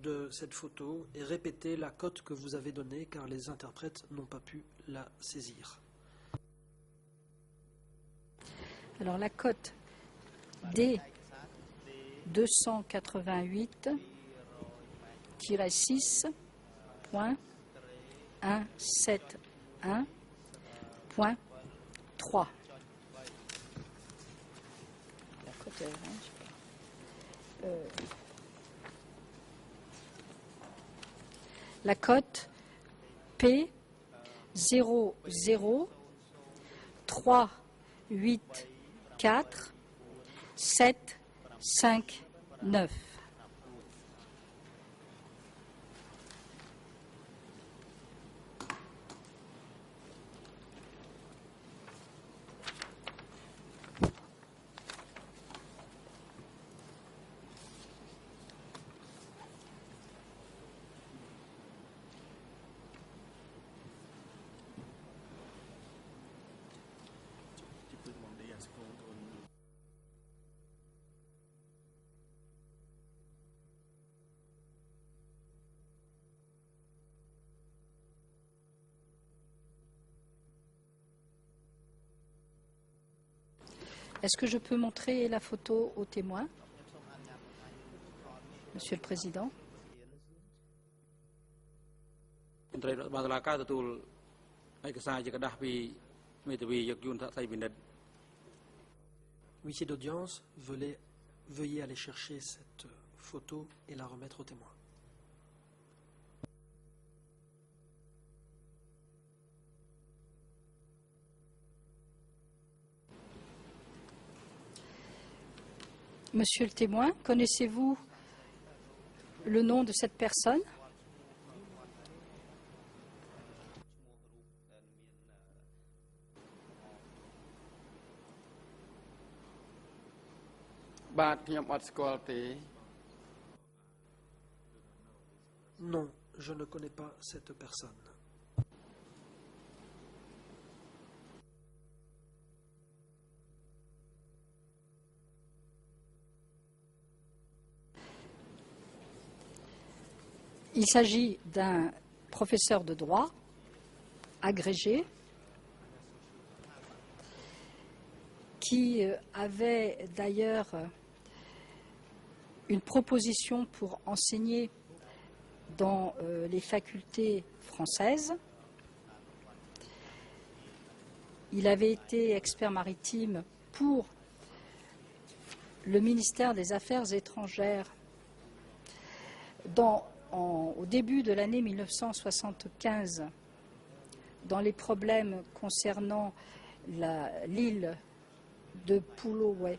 D: de cette photo et répéter la cote que vous avez donnée car les interprètes n'ont pas pu la saisir?
B: Alors la cote D288.171.3. La cote est, la cote P 00384 759. Est-ce que je peux montrer la photo aux témoins, Monsieur le Président?
E: មន្ត្រីរដ្ឋបាលតុលាការទទួលឯកសារជាกระดาษពីមេធាវីយកយួនថាសៃពិនិត្យ
D: Huissier d'audience, veuillez aller chercher cette photo et la remettre aux témoins.
B: Monsieur le témoin, connaissez-vous le nom de cette personne?
E: បាទខ្ញុំអត់ស្គាល់ទេ
D: Non, je ne connais pas cette personne.
B: Il s'agit d'un professeur de droit agrégé qui avait d'ailleurs une proposition pour enseigner dans les facultés françaises. Il avait été expert maritime pour le ministère des Affaires étrangères au début de l'année 1975, dans les problèmes concernant l'île de Puloé,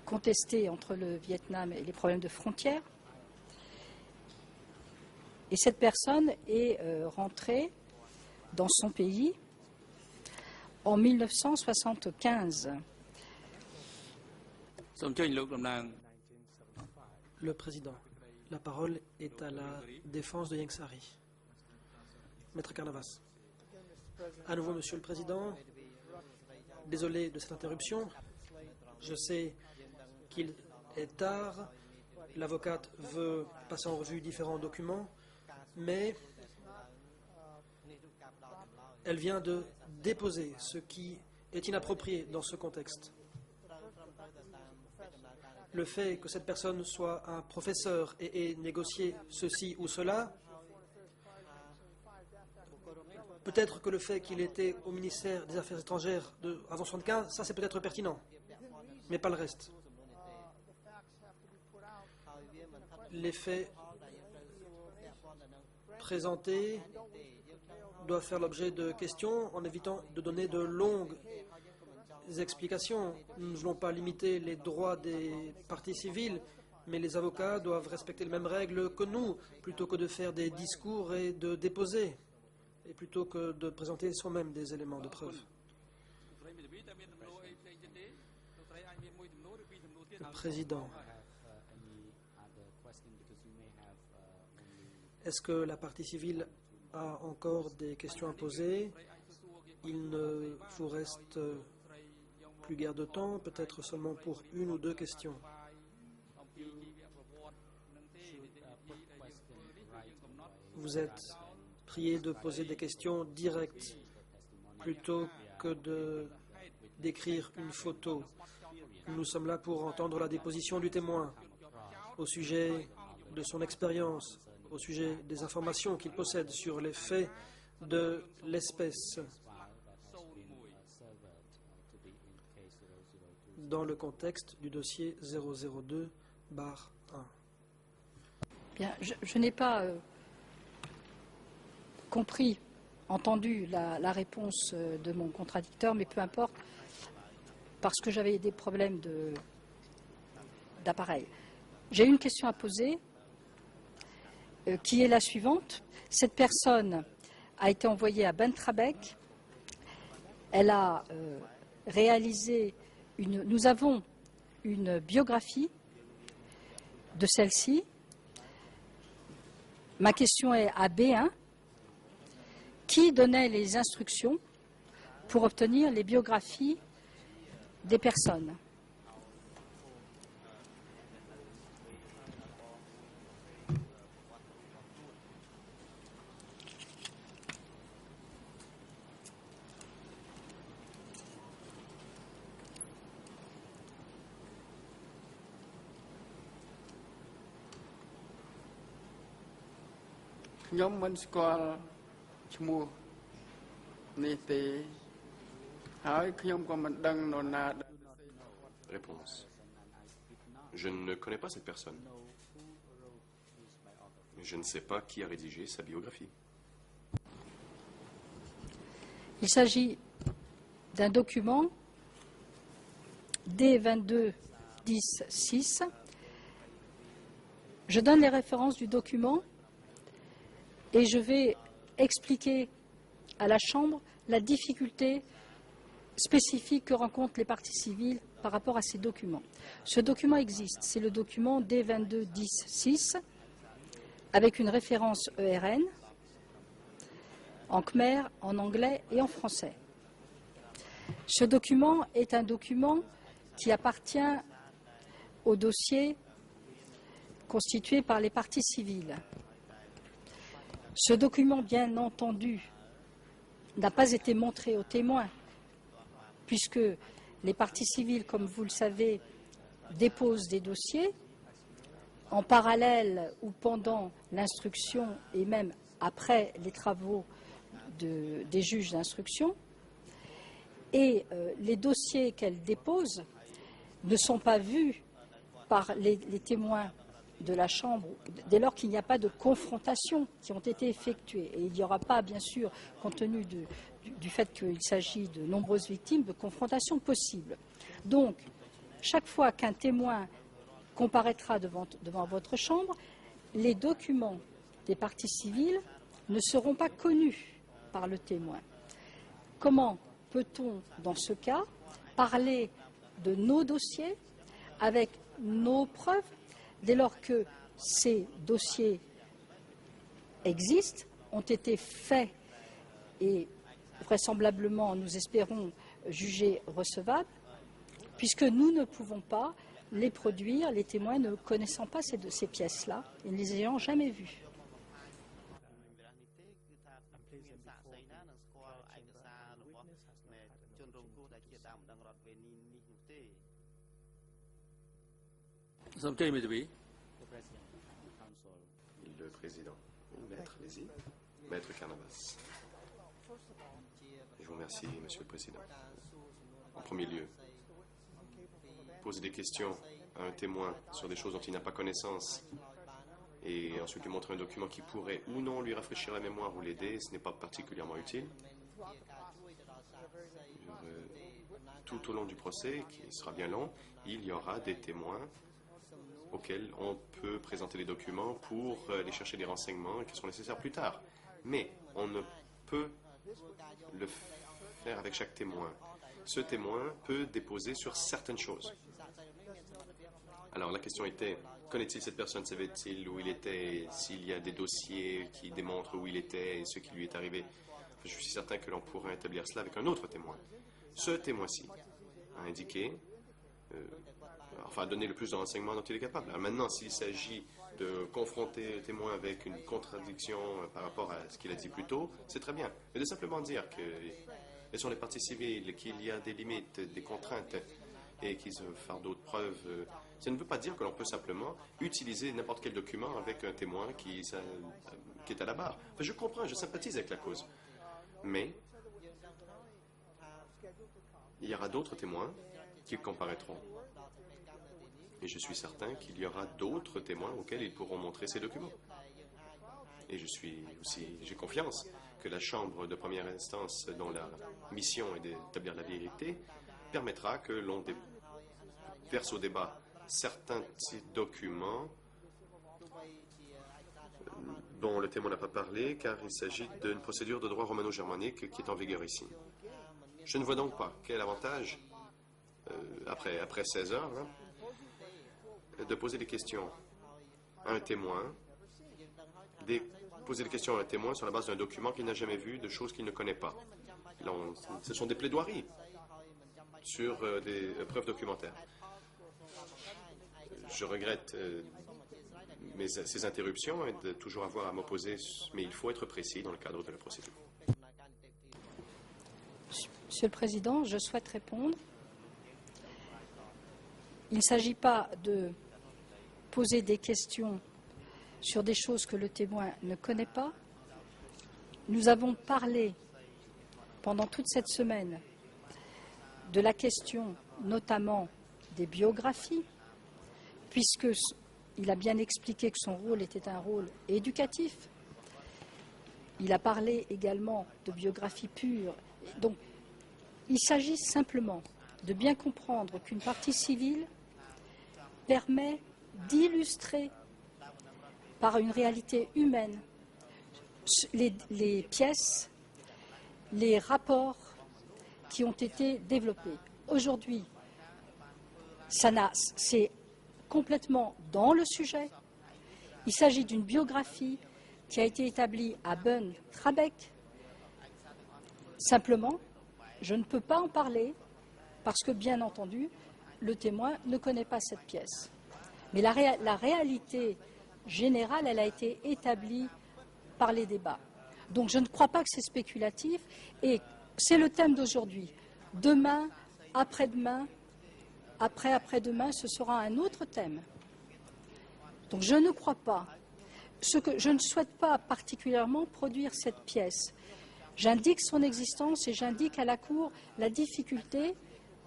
B: contestée entre le Vietnam et les problèmes de frontières. Et cette personne est rentrée dans son pays en 1975.
D: Le président, la parole est à la défense de Ieng Sary. Maître Carnavas. À nouveau, Monsieur le Président, désolé de cette interruption. Je sais qu'il est tard. L'avocate veut passer en revue différents documents, mais elle vient de déposer ce qui est inapproprié dans ce contexte. Le fait que cette personne soit un professeur et ait négocié ceci ou cela, peut-être que le fait qu'il était au ministère des Affaires étrangères avant 1975, ça c'est peut-être pertinent, mais pas le reste. Les faits présentés doivent faire l'objet de questions en évitant de donner de longues explications. Nous ne voulons pas limiter les droits des parties civiles, mais les avocats doivent respecter les mêmes règles que nous, plutôt que de faire des discours et de déposer, et plutôt que de présenter soi-même des éléments de preuve. Le président, est-ce que la partie civile a encore des questions à poser? Il ne vous reste plus guère de temps, peut-être seulement pour une ou deux questions. Vous êtes prié de poser des questions directes plutôt que d'écrire une photo. Nous sommes là pour entendre la déposition du témoin au sujet de son expérience, au sujet des informations qu'il possède sur les faits de l'espèce dans le contexte du dossier 002/1.
B: Bien, je n'ai pas entendu la réponse de mon contradicteur, mais peu importe, parce que j'avais des problèmes d'appareil. J'ai une question à poser qui est la suivante. Cette personne a été envoyée à Bentrabek. Elle a réalisé nous avons une biographie de celle-ci. Ma question est à B1. Qui donnait les instructions pour obtenir les biographies des personnes?
E: ខ្ញុំមិនស្គាល់ឈ្មោះនេះទេហើយខ្ញុំក៏មិនដឹងនរណា
A: Réponse. Je ne connais pas cette personne. Je ne sais pas qui a rédigé sa biographie.
B: Il s'agit d'un document D22-10-6. Je donne les références du document et je vais expliquer à la Chambre la difficulté spécifique que rencontrent les parties civiles par rapport à ces documents. Ce document existe, c'est le document D22-10-6 avec une référence ERN en khmer, en anglais et en français. Ce document est un document qui appartient au dossier constitué par les parties civiles. Ce document, bien entendu, n'a pas été montré aux témoins, puisque les parties civiles, comme vous le savez, déposent des dossiers en parallèle ou pendant l'instruction et même après les travaux des juges d'instruction. Et les dossiers qu'elles déposent ne sont pas vus par les témoins de la Chambre dès lors qu'il n'y a pas de confrontations qui ont été effectuées. Et il n'y aura pas, bien sûr, compte tenu du fait qu'il s'agit de nombreuses victimes, de confrontations possibles. Donc, chaque fois qu'un témoin comparaîtra devant votre Chambre, les documents des parties civiles ne seront pas connus par le témoin. Comment peut-on, dans ce cas, parler de nos dossiers avec nos preuves dès lors que ces dossiers existent, ont été faits et vraisemblablement, nous espérons, jugés recevables, puisque nous ne pouvons pas les produire, les témoins ne connaissant pas ces pièces-là et ne les ayant jamais vues.
A: Le président. Maître, allez-y. Maître Carnavas. Je vous remercie, Monsieur le Président. En premier lieu, poser des questions à un témoin sur des choses dont il n'a pas connaissance et ensuite lui montrer un document qui pourrait ou non lui rafraîchir la mémoire ou l'aider, ce n'est pas particulièrement utile. Tout au long du procès, qui sera bien long, il y aura des témoins auxquels on peut présenter les documents pour aller chercher des renseignements qui seront nécessaires plus tard. Mais on ne peut le faire avec chaque témoin. Ce témoin peut déposer sur certaines choses. Alors la question était, connaît-il cette personne, savait-il où il était, s'il y a des dossiers qui démontrent où il était et ce qui lui est arrivé. Je suis certain que l'on pourrait établir cela avec un autre témoin. Ce témoin-ci a indiqué, a donné le plus de renseignements dont il est capable. Alors maintenant, s'il s'agit de confronter le témoin avec une contradiction par rapport à ce qu'il a dit plus tôt, c'est très bien. Mais de simplement dire que sont les parties civiles, qu'il y a des limites, des contraintes et qu'ils veulent faire d'autres preuves, ça ne veut pas dire que l'on peut simplement utiliser n'importe quel document avec un témoin qui est à la barre. Enfin, je comprends, je sympathise avec la cause. Mais il y aura d'autres témoins qui comparaîtront. Et je suis certain qu'il y aura d'autres témoins auxquels ils pourront montrer ces documents. Et j'ai confiance que la Chambre de première instance, dont la mission est d'établir la vérité, permettra que l'on verse au débat certains documents dont le témoin n'a pas parlé, car il s'agit d'une procédure de droit romano-germanique qui est en vigueur ici. Je ne vois donc pas quel avantage, après 16 heures, de poser des questions à un témoin, poser des questions à un témoin sur la base d'un document qu'il n'a jamais vu, de choses qu'il ne connaît pas. Ce sont des plaidoiries sur des preuves documentaires. Je regrette ces interruptions et de toujours avoir à m'opposer, mais il faut être précis dans le cadre de la procédure.
B: Monsieur le Président, je souhaite répondre. Il ne s'agit pas de poser des questions sur des choses que le témoin ne connaît pas. Nous avons parlé pendant toute cette semaine de la question notamment des biographies, puisqu'il a bien expliqué que son rôle était un rôle éducatif. Il a parlé également de biographie pure. Donc, il s'agit simplement de bien comprendre qu'une partie civile permet d'illustrer par une réalité humaine les pièces, les rapports qui ont été développés. Aujourd'hui, c'est complètement dans le sujet. Il s'agit d'une biographie qui a été établie à Bunn-Trabeck. Simplement, je ne peux pas en parler parce que, bien entendu, le témoin ne connaît pas cette pièce. Mais la réalité générale, elle a été établie par les débats. Donc je ne crois pas que c'est spéculatif et c'est le thème d'aujourd'hui. Demain, après-demain, après-après-demain, ce sera un autre thème. Donc je ne crois pas. Je ne souhaite pas particulièrement produire cette pièce. J'indique son existence et j'indique à la Cour la difficulté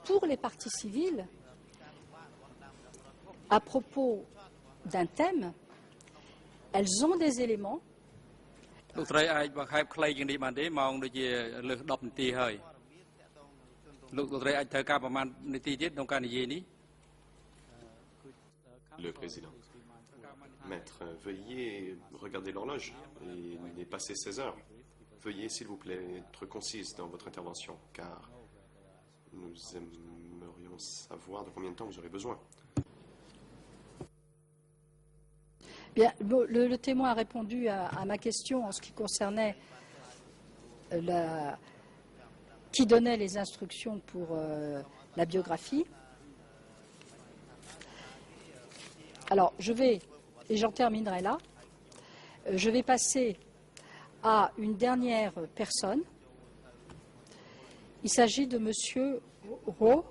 B: pour les parties civiles à propos d'un thème. Elles ont des éléments.
A: Le président. Maître, veuillez regarder l'horloge. Il est passé 16 heures. Veuillez, s'il vous plaît, être concise dans votre intervention, car nous aimerions savoir de combien de temps vous aurez besoin.
B: Bien, le témoin a répondu à ma question en ce qui concernait qui donnait les instructions pour la biographie. Alors, et j'en terminerai là, je vais passer à une dernière personne. Il s'agit de M. Ro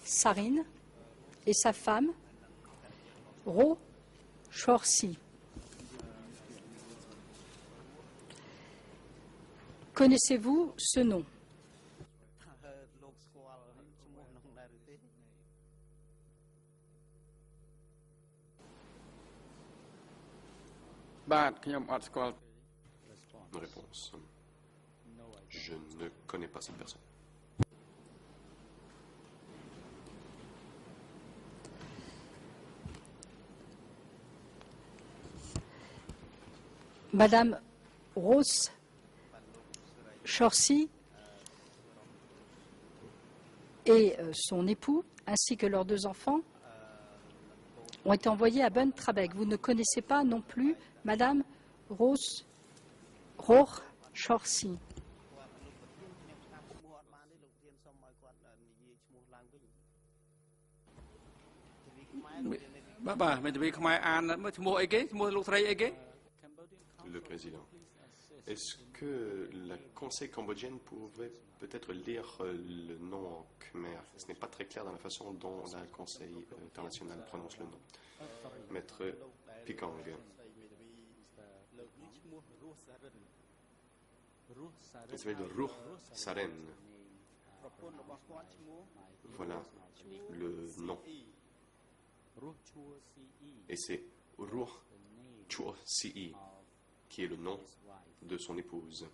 B: Sarin et sa femme, Ro Chorsi. Connaissez-vous ce nom?
A: Réponse. Je ne connais pas cette personne.
B: Madame Rose Chorsi et son époux, ainsi que leurs 2 enfants, ont été envoyés à Bunn-Trabeck. Vous ne connaissez pas non plus Madame Rose Chorsi.
A: Le président. Est-ce que la conseil cambodgienne pouvait peut-être lire le nom en khmer? Ce n'est pas très clair dans la façon dont la conseil international prononce le nom. Maître Pikang. Il s'appelle de Ruh Saren. Voilà le nom. Et c'est Ruh Chua Si, qui est le nom de son épouse.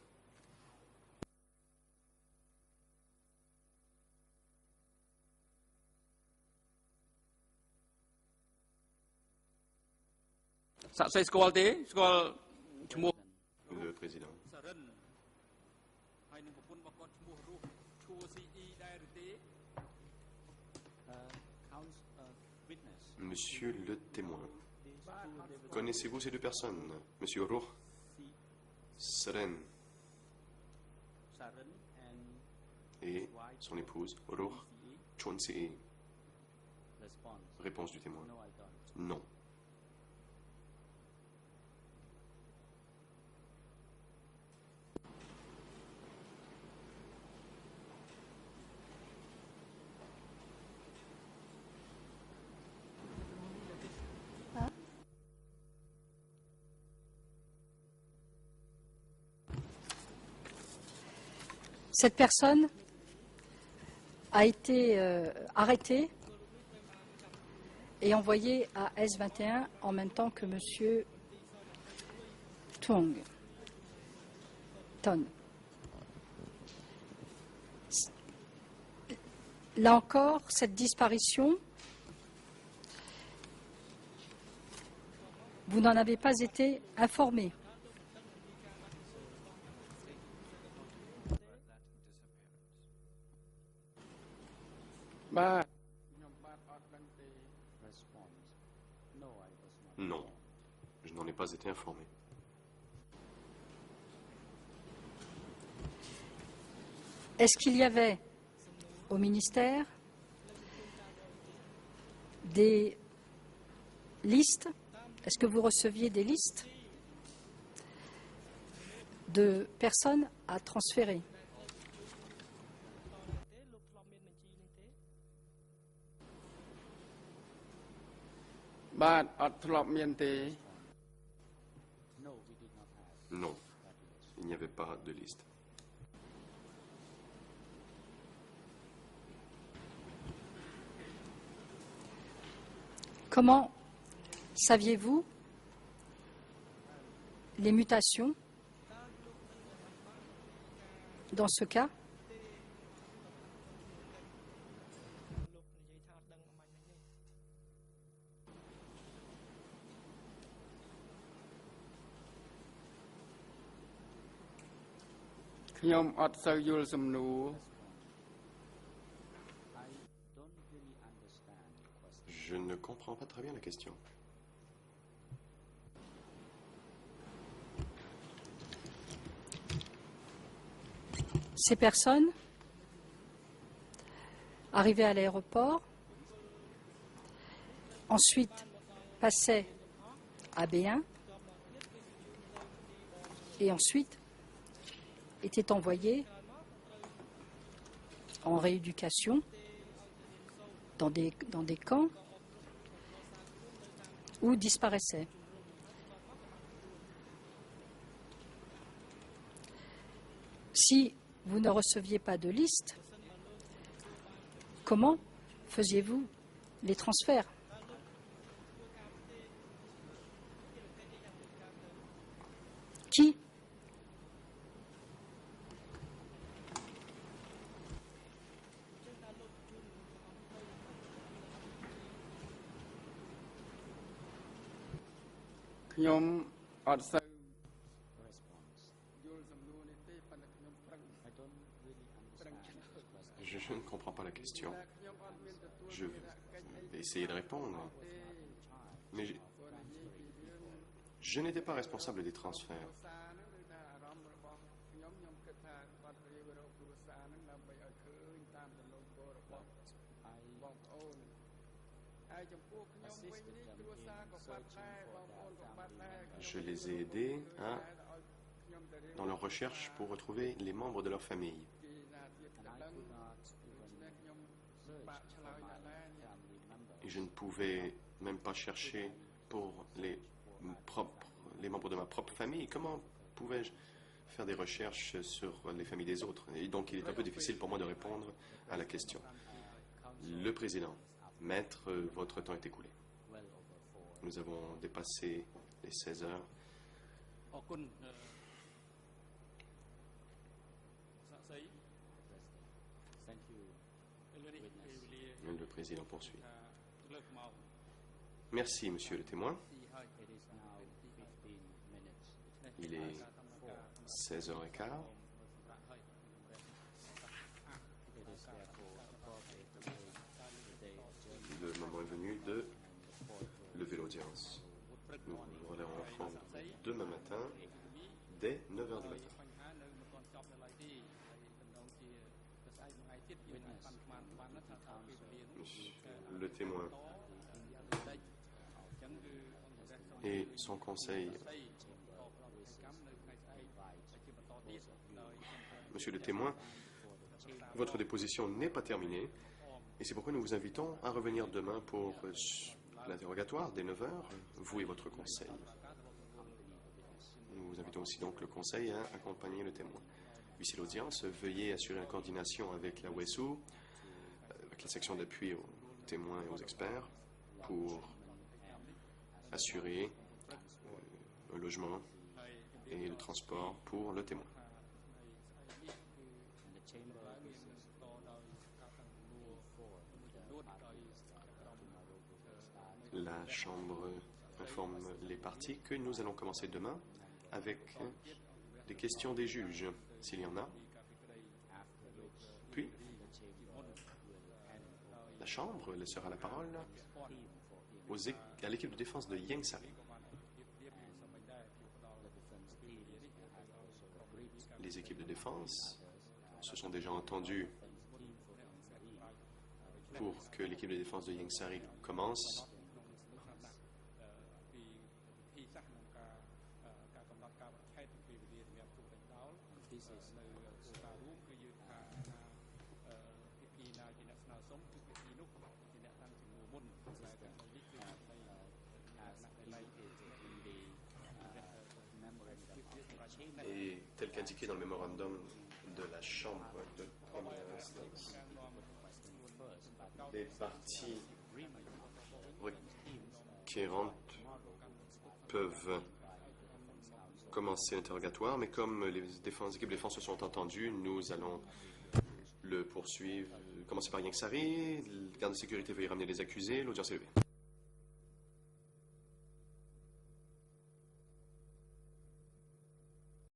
A: Le président. Monsieur le témoin, connaissez-vous ces 2 personnes, Monsieur Ruh Saren et son épouse Ruh Chon Si? Réponse du témoin. Non.
B: Cette personne a été arrêtée et envoyée à S21 en même temps que M. Ton. Là encore, cette disparition, vous n'en avez pas été informé.
A: Non, je n'en ai pas été informé.
B: Est-ce qu'il y avait au ministère des listes? Est-ce que vous receviez des listes de personnes à transférer?
A: Non, il n'y avait pas de liste.
B: Comment saviez-vous les mutations dans ce cas?
A: Je ne comprends pas très bien la question.
B: Ces personnes arrivaient à l'aéroport, ensuite passaient à B1 et ensuite étaient envoyées en rééducation dans des camps ou disparaissaient. Si vous ne receviez pas de liste, comment faisiez-vous les transferts? Qui?
A: Je ne comprends pas la question. Je vais essayer de répondre. Mais je n'étais pas responsable des transferts. Je les ai aidés dans leur recherche pour retrouver les membres de leur famille. Et je ne pouvais même pas chercher pour les membres de ma propre famille. Comment pouvais-je faire des recherches sur les familles des autres? Et donc, il est un peu difficile pour moi de répondre à la question. Le président, maître, votre temps est écoulé. Nous avons dépassé les 16 heures. Le président poursuit. Merci, monsieur le témoin. Il est 16h15. Le moment est venu de lever l'audience. Nous allons reprendre demain matin dès 9h du matin. Monsieur le témoin et son conseil. Monsieur le témoin, votre déposition n'est pas terminée et c'est pourquoi nous vous invitons à revenir demain pour l'interrogatoire dès 9h, vous et votre conseil. Nous vous invitons aussi donc le conseil à accompagner le témoin. huissier d'audience, veuillez assurer la coordination avec la WESU, avec la section d'appui aux témoins et aux experts, pour assurer un logement et le transport pour le témoin. La Chambre informe les parties que nous allons commencer demain avec des questions des juges, s'il y en a. Puis, la Chambre laissera la parole à l'équipe de défense de Ieng Sary. Les équipes de défense se sont déjà entendues pour que l'équipe de défense de Ieng Sary commence. Et tel qu'indiqué dans le mémorandum de la Chambre de première instance, les parties requérantes peuvent commencer l'interrogatoire, mais comme les équipes de défense se sont entendues, nous allons le poursuivre. Commencer par Ieng Sary, le garde de sécurité veuillez ramener les accusés, l'audience est levée.